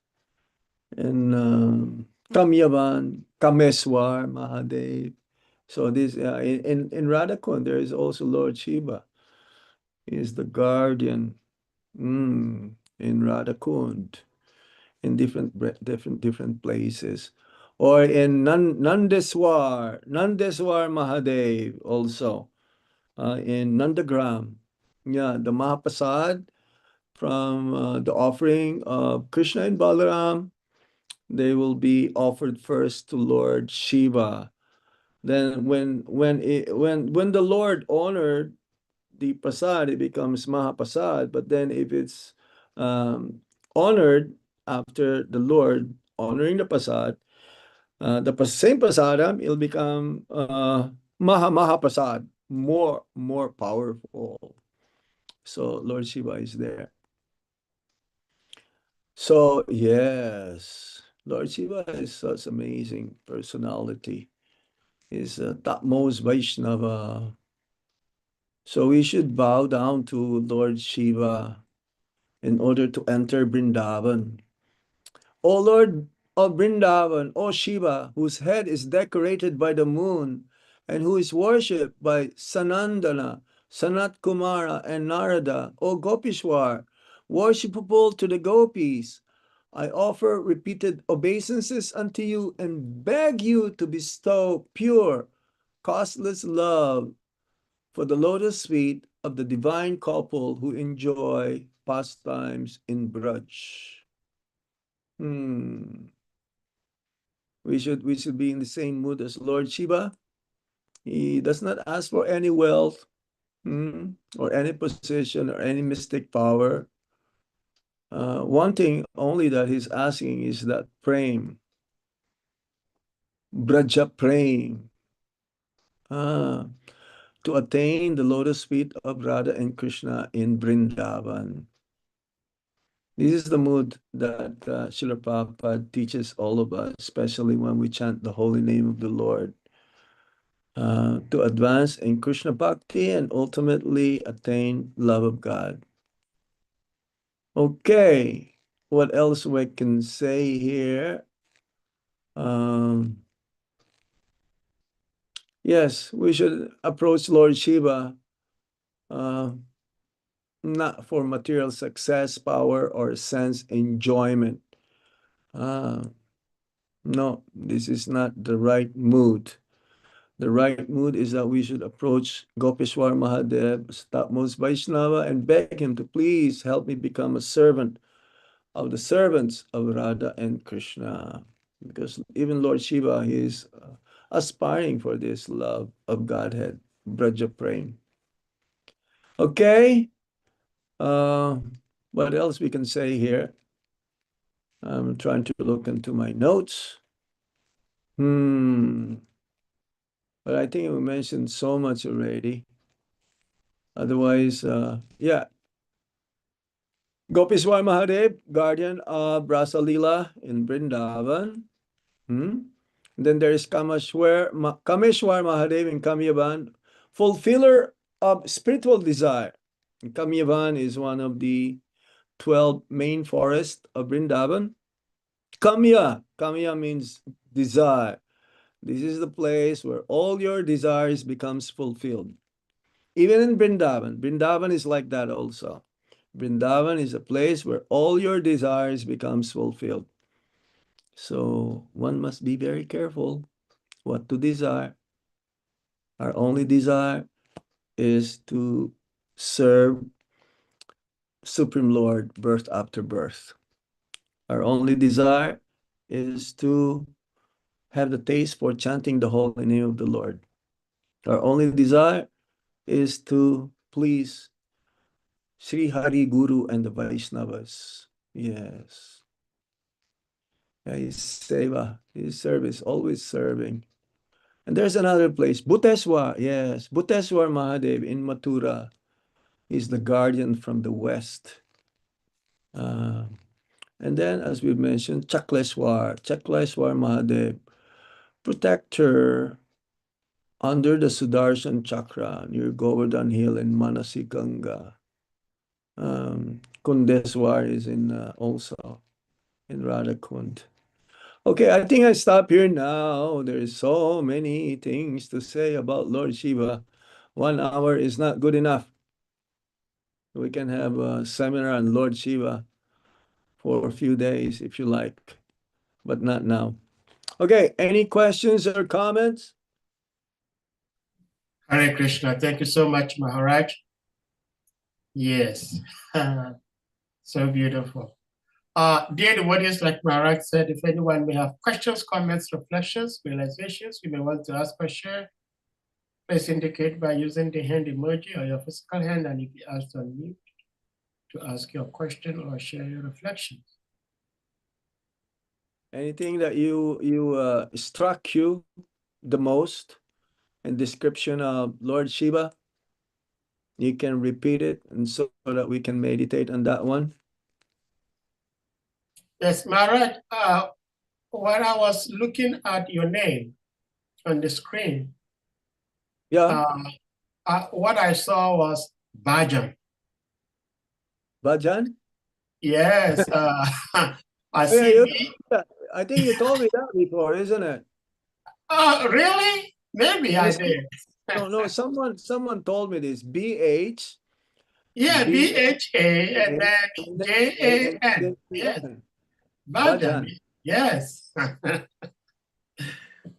In Kamyavan, Kameswar Mahadev. So this in Radhakund, there is also Lord Shiva. He is the guardian in Radhakund, in different places. Or in Nandeswar Mahadev also, in Nandagram. Yeah, the Mahapasad from the offering of Krishna and Balaram, they will be offered first to Lord Shiva. Then when the Lord honored the prasad, it becomes Mahapasad. But then if it's honored after the Lord honoring the prasad, the same prasadam, it'll become Mahapasad, more powerful. So Lord Shiva is there. So yes, Lord Shiva is such amazing personality. He's a topmost Vaishnava. So we should bow down to Lord Shiva in order to enter Vrindavan. O Lord of Vrindavan, O Shiva, whose head is decorated by the moon and who is worshipped by Sanandana, Sanat Kumara, and Narada, O Gopishwar, worshipable to the gopis, I offer repeated obeisances unto you and beg you to bestow pure, costless love for the lotus feet of the divine couple who enjoy pastimes in Braj. we should be in the same mood as Lord Shiva. He does not ask for any wealth, or any position or any mystic power. One thing only that he's asking is that prem, braja prem, to attain the lotus feet of Radha and Krishna in Vrindavan. This is the mood that Srila Prabhupada teaches all of us, especially when we chant the holy name of the Lord, to advance in Krishna Bhakti and ultimately attain love of God. Okay, what else we can say here? Yes, we should approach Lord Shiva not for material success, power, or sense enjoyment. No, this is not the right mood. The right mood is that we should approach Gopeshwar Mahadev, topmost Vaishnava, and beg him to please help me become a servant of the servants of Radha and Krishna. Because even Lord Shiva, he is aspiring for this love of Godhead, Braja Prem. Okay, what else we can say here? I'm trying to look into my notes. But I think we mentioned so much already. Otherwise, yeah. Gopeshwar Mahadev, guardian of Rasa Leela in Vrindavan. Then there is Kameshwar Mahadev in Kamyavan, fulfiller of spiritual desire. Kamyavan is one of the 12 main forests of Vrindavan. Kamya means desire. This is the place where all your desires becomes fulfilled. Even in Vrindavan is like that also. Vrindavan is a place where all your desires becomes fulfilled. So one must be very careful what to desire. Our only desire is to serve Supreme Lord birth after birth. Our only desire is to have the taste for chanting the holy name of the Lord. Our only desire is to please Sri Hari Guru and the Vaishnavas. Yes. His seva, his service, always serving. And there's another place, Bhuteswar. Yes, Bhuteswar Mahadev in Mathura is the guardian from the west. And then, as we mentioned, Chakleshwar Mahadev, protector under the Sudarshan Chakra near Govardhan Hill in Manasi Ganga. Kundeswar is in also in Radhakund. Okay, I think I stop here now. There's so many things to say about Lord Shiva. 1 hour is not good enough. We can have a seminar on Lord Shiva for a few days if you like, but not now. Okay, any questions or comments? Hare Krishna. Thank you so much, Maharaj. Yes, so beautiful. Dear devotees, like Maharaj said, if anyone may have questions, comments, reflections, realizations, you may want to ask or share, please indicate by using the hand emoji or your physical hand, and you'll be asked to unmute to ask your question or share your reflections. Anything that struck you the most in description of Lord Shiva? You can repeat it, and so that we can meditate on that one. Yes, Maharaj, when I was looking at your name on the screen, yeah, what I saw was Bhajan. Bhajan? Yes, I see. I think you told me that before, isn't it? Really? Maybe I did. No, someone told me this. BH. Yeah, BHA and then JAN. Yes. Bhajan. Yes.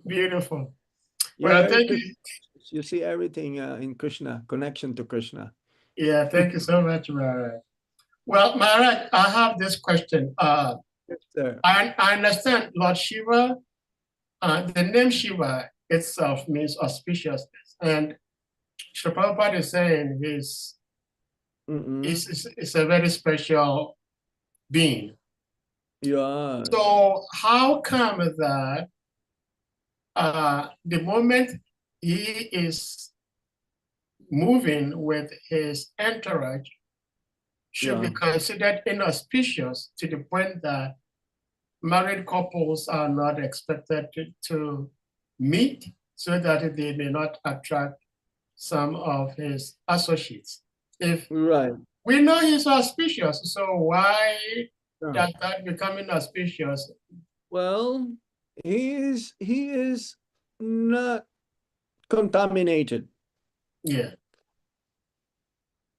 Beautiful. Well, thank you. You see everything in Krishna, connection to Krishna. Yeah, thank you so much, Maharaj. Well, Maharaj, I have this question. Yes, sir. I understand Lord Shiva The name Shiva itself means auspiciousness. And Srila Prabhupada is saying he's a very special being. Yeah. So how come that the moment he is moving with his entourage should be considered inauspicious to the point that married couples are not expected to meet so that they may not attract some of his associates? If we know he's auspicious, so why does that become inauspicious? Well, he is not contaminated. Yeah.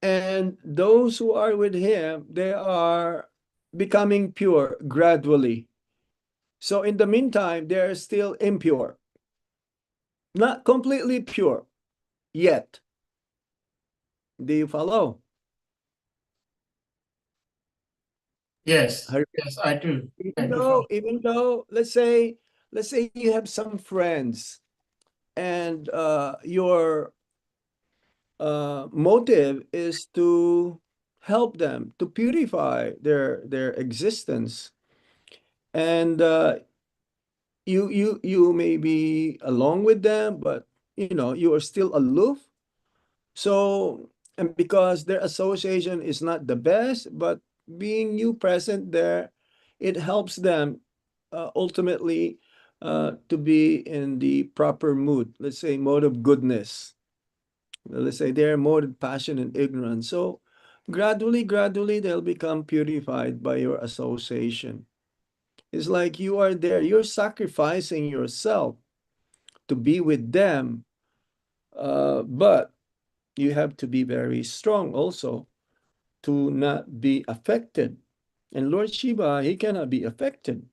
And those who are with him, they are becoming pure gradually. So in the meantime, they're still impure. Not completely pure yet. Do you follow? Yes, yes, I do. Even though, let's say you have some friends and your motive is to help them to purify their existence, and you may be along with them, but you are still aloof. So, and because their association is not the best, but being you present there, it helps them ultimately to be in the proper mood. Let's say mode of goodness. Let's say they're mode of passion and ignorance. So gradually, they'll become purified by your association. It's like you are there, you're sacrificing yourself to be with them, but you have to be very strong also to not be affected. And Lord Shiva, he cannot be affected.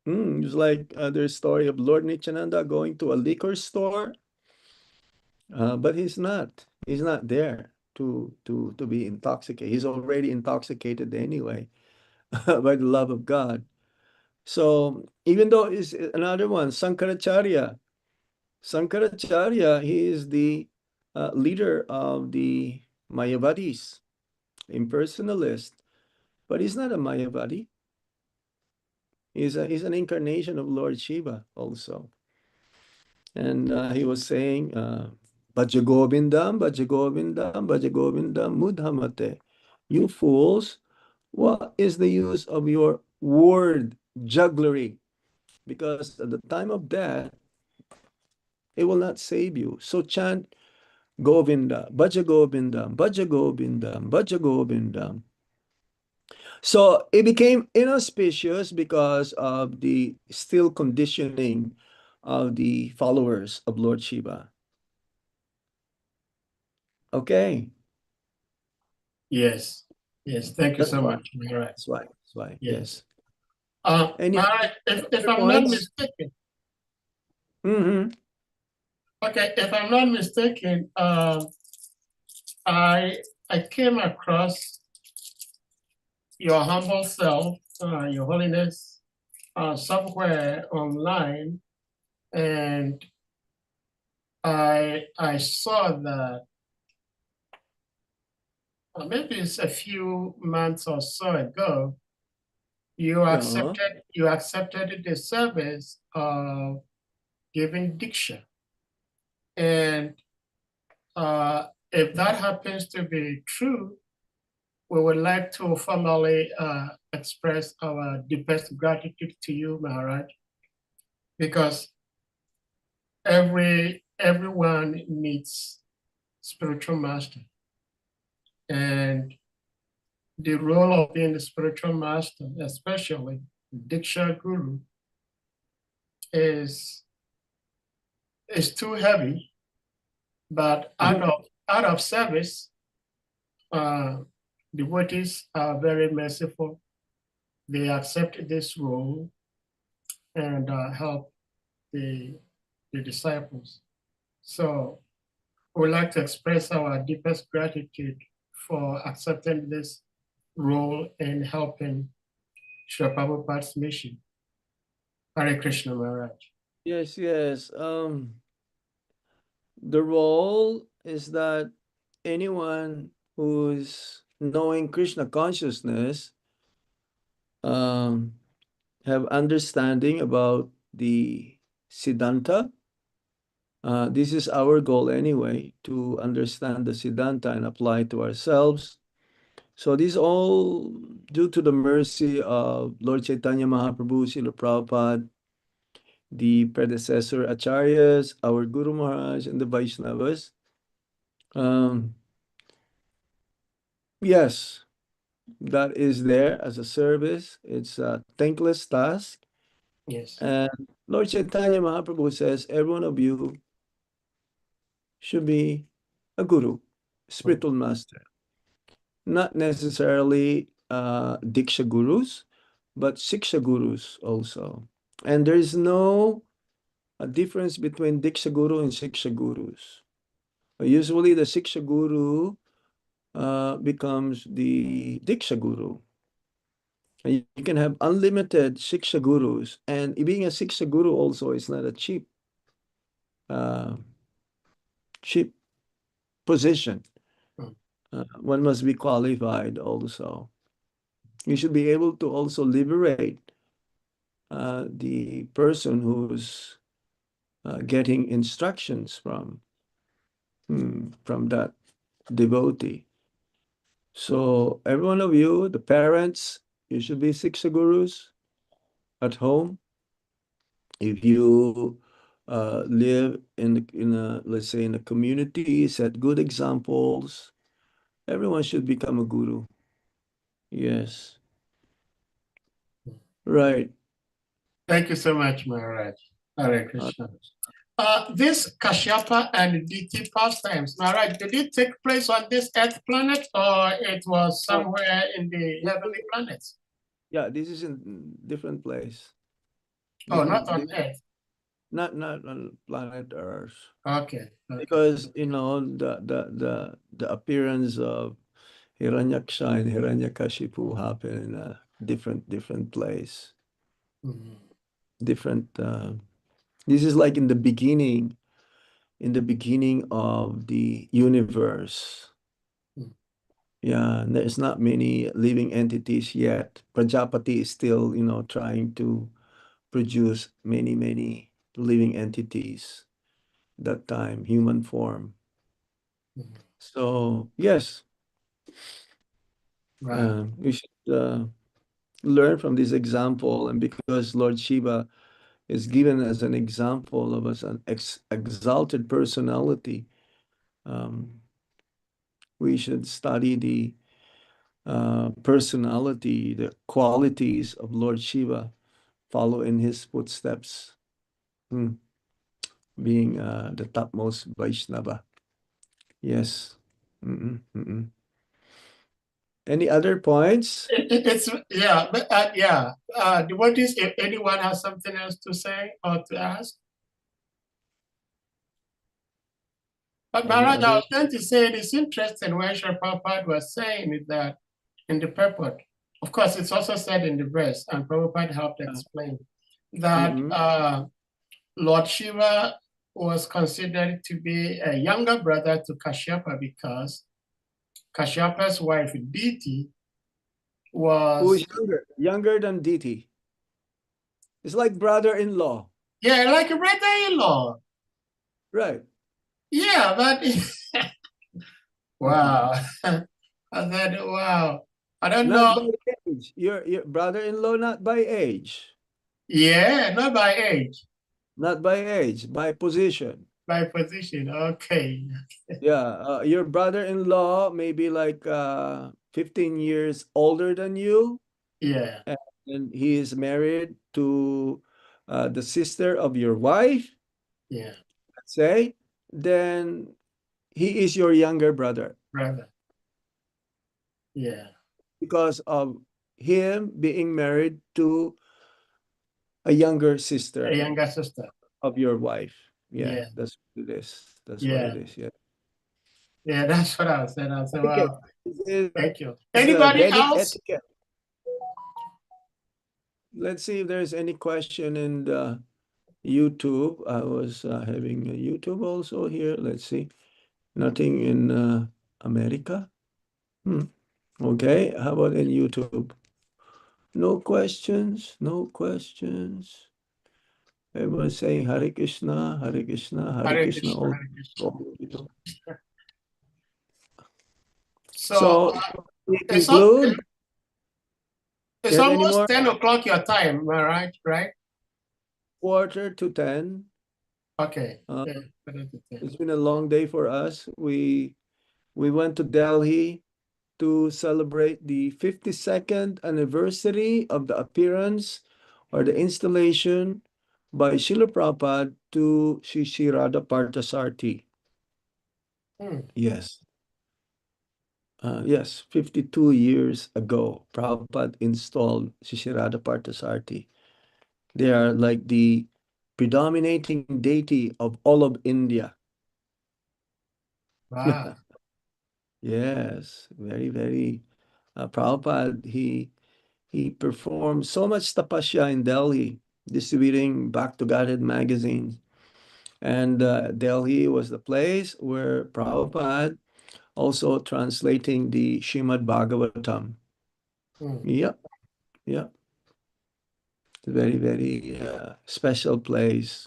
It's like there's story of Lord Nityananda going to a liquor store, but he's not there to be intoxicated. He's already intoxicated anyway by the love of God. So even though is another one, Sankaracharya, he is the leader of the Mayavadis, impersonalist, but he's not a Mayavadi. He's an incarnation of Lord Shiva also. And he was saying, Bhaja Govindam, Bhaja Govindam, Bhaja Govindam, Mudhamate. You fools, what is the use of your word jugglery? Because at the time of death, it will not save you. So chant Govinda, Bhaja Govindam, Bhaja Govindam, Bhaja Govindam. So it became inauspicious because of the still conditioning of the followers of Lord Shiva. Okay. Yes. Yes. Thank you so much. That's why. Yes. If I'm not mistaken. Okay, if I'm not mistaken, I came across your humble self, Your Holiness, somewhere online, and I saw that maybe it's a few months or so ago, you accepted the service of giving Diksha. And if that happens to be true, we would like to formally express our deepest gratitude to you, Maharaj, because everyone needs spiritual master. And the role of being the spiritual master, especially Diksha Guru, is too heavy. But out of service, devotees are very merciful. They accept this role and help the disciples. So we'd like to express our deepest gratitude for accepting this role in helping Srila Prabhupada's mission. Hare Krishna, Maharaj. Yes, yes. The role is that anyone who's knowing Krishna consciousness um, have understanding about the Siddhanta. This is our goal anyway, to understand the Siddhanta and apply to ourselves. So this all due to the mercy of Lord Chaitanya Mahaprabhu, Srila Prabhupada, the predecessor acharyas, our Guru Maharaj, and the Vaishnavas. Yes, that is there as a service. It's a thankless task. Yes. And Lord Chaitanya Mahaprabhu says, every one of you should be a guru, spiritual master. Not necessarily Diksha gurus, but Siksha gurus also. And there is no difference between Diksha guru and Siksha gurus. Usually the Siksha guru becomes the Diksha guru. And you can have unlimited Siksha gurus. And being a Siksha guru also is not a uh, cheap position. One must be qualified also. You should be able to also liberate the person who's getting instructions from that devotee. So every one of you, the parents, you should be Siksha gurus at home. If you live in a, let's say, in a community, set good examples, everyone should become a guru. Yes. Right. Thank you so much, Maharaj. Hare Krishna. This Kashyapa and DT pastimes, Maharaj, did it take place on this Earth planet or it was somewhere in the heavenly planets? Yeah, this is in different place. Oh, not on Earth. Not on planet Earth. Okay. Because the appearance of Hiranyaksha and Hiranyakashipu happen in a different place. Different. This is like in the beginning of the universe. Yeah, there's not many living entities yet. Prajapati is still, trying to produce many living entities that time, human form. So yes, we should learn from this example, and because Lord Shiva is given as an example of us an exalted personality, we should study the personality, the qualities of Lord Shiva, follow in his footsteps, being the topmost Vaishnava. Yes. Any other points? It's yeah, but yeah. Devotees, if anyone has something else to say or to ask. But Maharaj, I was going to say it's interesting when Srila Prabhupada was saying that in the purport. Of course, it's also said in the verse, and Prabhupada helped explain that Lord Shiva was considered to be a younger brother to Kashyapa because Kashyapa's wife, Diti, was... Who is younger than Diti? It's like brother-in-law. Yeah, like a brother-in-law. Right. Yeah, but... wow. I said, wow. I don't know. Not by age. Your brother-in-law, not by age. Yeah, not by age. Not by age, by position. By position, okay. Yeah, your brother-in-law may be like 15 years older than you. Yeah. And he is married to the sister of your wife. Yeah. Let's say, then he is your younger brother. Brother. Yeah. Because of him being married to a younger sister. A younger sister. Of your wife. Yeah. That's what it is. That's what it is. Yeah. Yeah, that's what I said. I said, wow. Thank you. It's Anybody else? Let's see if there's any question in the YouTube. I was having a YouTube also here. Let's see. Nothing in America. Okay, how about in YouTube? No questions, no questions. Everyone's saying Hare Krishna, Hare Krishna, Hare Hare Krishna. Krishna, Oh, Hare Krishna. So, we it's, conclude. it's Get any more? almost 10 o'clock your time, am I right? 9:45. Okay. It's been a long day for us. We went to Delhi to celebrate the 52nd anniversary of the appearance or the installation by Srila Prabhupada to Shri Radha Parthasarthi. Yes. Yes, 52 years ago, Prabhupada installed Shri Radha Parthasarthi. They are like the predominating deity of all of India. Wow. Yes, very, very. Prabhupada, he performed so much tapasya in Delhi, distributing Back to Godhead magazine. And Delhi was the place where Prabhupada also translating the Srimad Bhagavatam. Yep, yep. It's a very, very special place.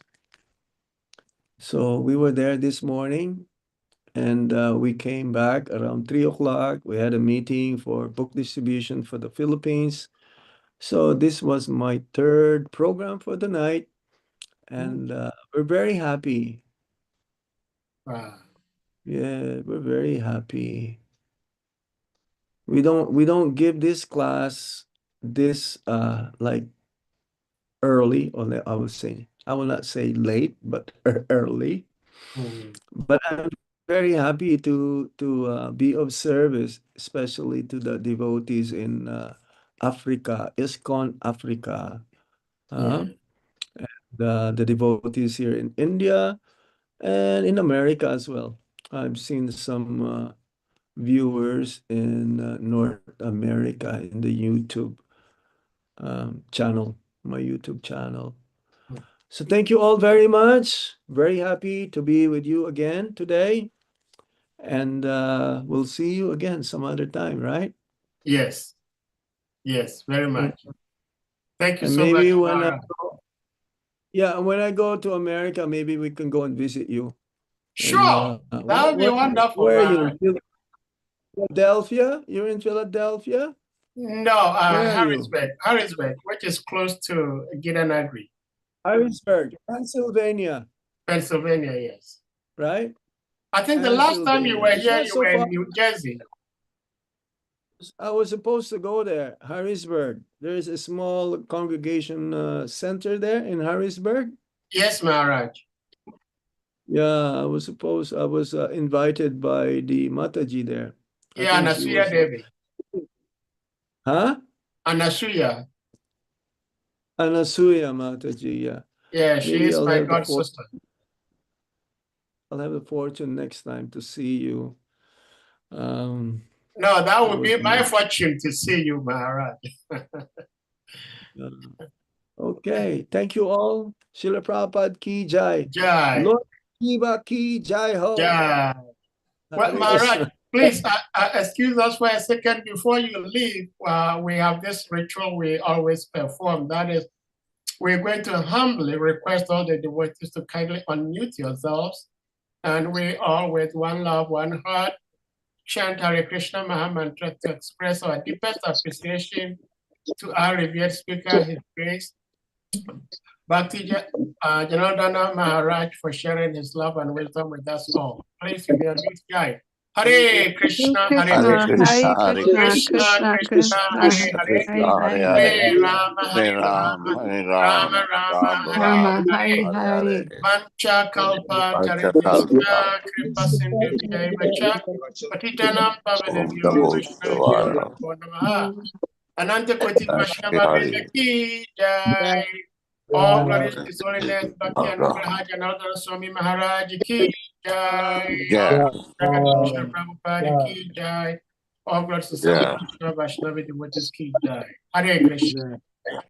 So we were there this morning, and we came back around 3 o'clock. We had a meeting for book distribution for the Philippines. So this was my third program for the night, and we're very happy. Wow. Yeah, we're very happy. We don't give this class this like early, or I would say, I will not say late, but early. But I'm very happy to be of service, especially to the devotees in Africa, ISKCON Africa, the devotees here in India and in America as well. I've seen some viewers in North America in the YouTube channel, my YouTube channel. So thank you all very much. Very happy to be with you again today. And we'll see you again some other time, right? Yes. Yes, very much. Thank you and so maybe much. When I go to America, maybe we can go and visit you. Sure. That would be wonderful. Where are you? Philadelphia? You're in Philadelphia? No, Harrisburg, which is close to JANARDANA. Harrisburg, Pennsylvania. Pennsylvania, yes. Right? I think the last time you were here, you were in New Jersey. I was supposed to go there, Harrisburg. There is a small congregation center there in Harrisburg. Yes, Maharaj. Yeah, I was invited by the Mataji there. Yeah, Anasuya Devi. Huh? Anasuya. Anasuya Mataji, yeah. Yeah, she is my god sister. I'll have the fortune next time to see you. No, that would be my fortune to see you, Maharaj. Okay, thank you all. Srila Prabhupada ki jai. Jai. Lord Shiva ki jai ho. Jai. Well, Maharaj, please excuse us for a second before you leave. We have this ritual we always perform. That is, we're going to humbly request all the devotees to kindly unmute yourselves. And we all, with one love, one heart, chant Hare Krishna Maha Mantra to express our deepest appreciation to our revered speaker, His Grace, Bhakti Janardana Maharaj, for sharing his love and wisdom with us all. Please, you may unmute Jai. Hare Krishna, Hare Krishna, Hare Krishna, Krishna Hare Hare, Hare Rama, Rama Rama, Hare Hare. Mancha kalpa tarabhya kripa sindhu jaivacha patitanam pavanebhyo Vaishnavibhyo namo namaha. Ananta Koti Vaishnava ki jai. All glories to His Holiness Bhakti Anugraha Janardana Swami Maharaj ki jai. Jagadishwar Prabhupada ki jai. All glories to Sri Krishna Vaishnavi devotees ki jai. Hare Krishna.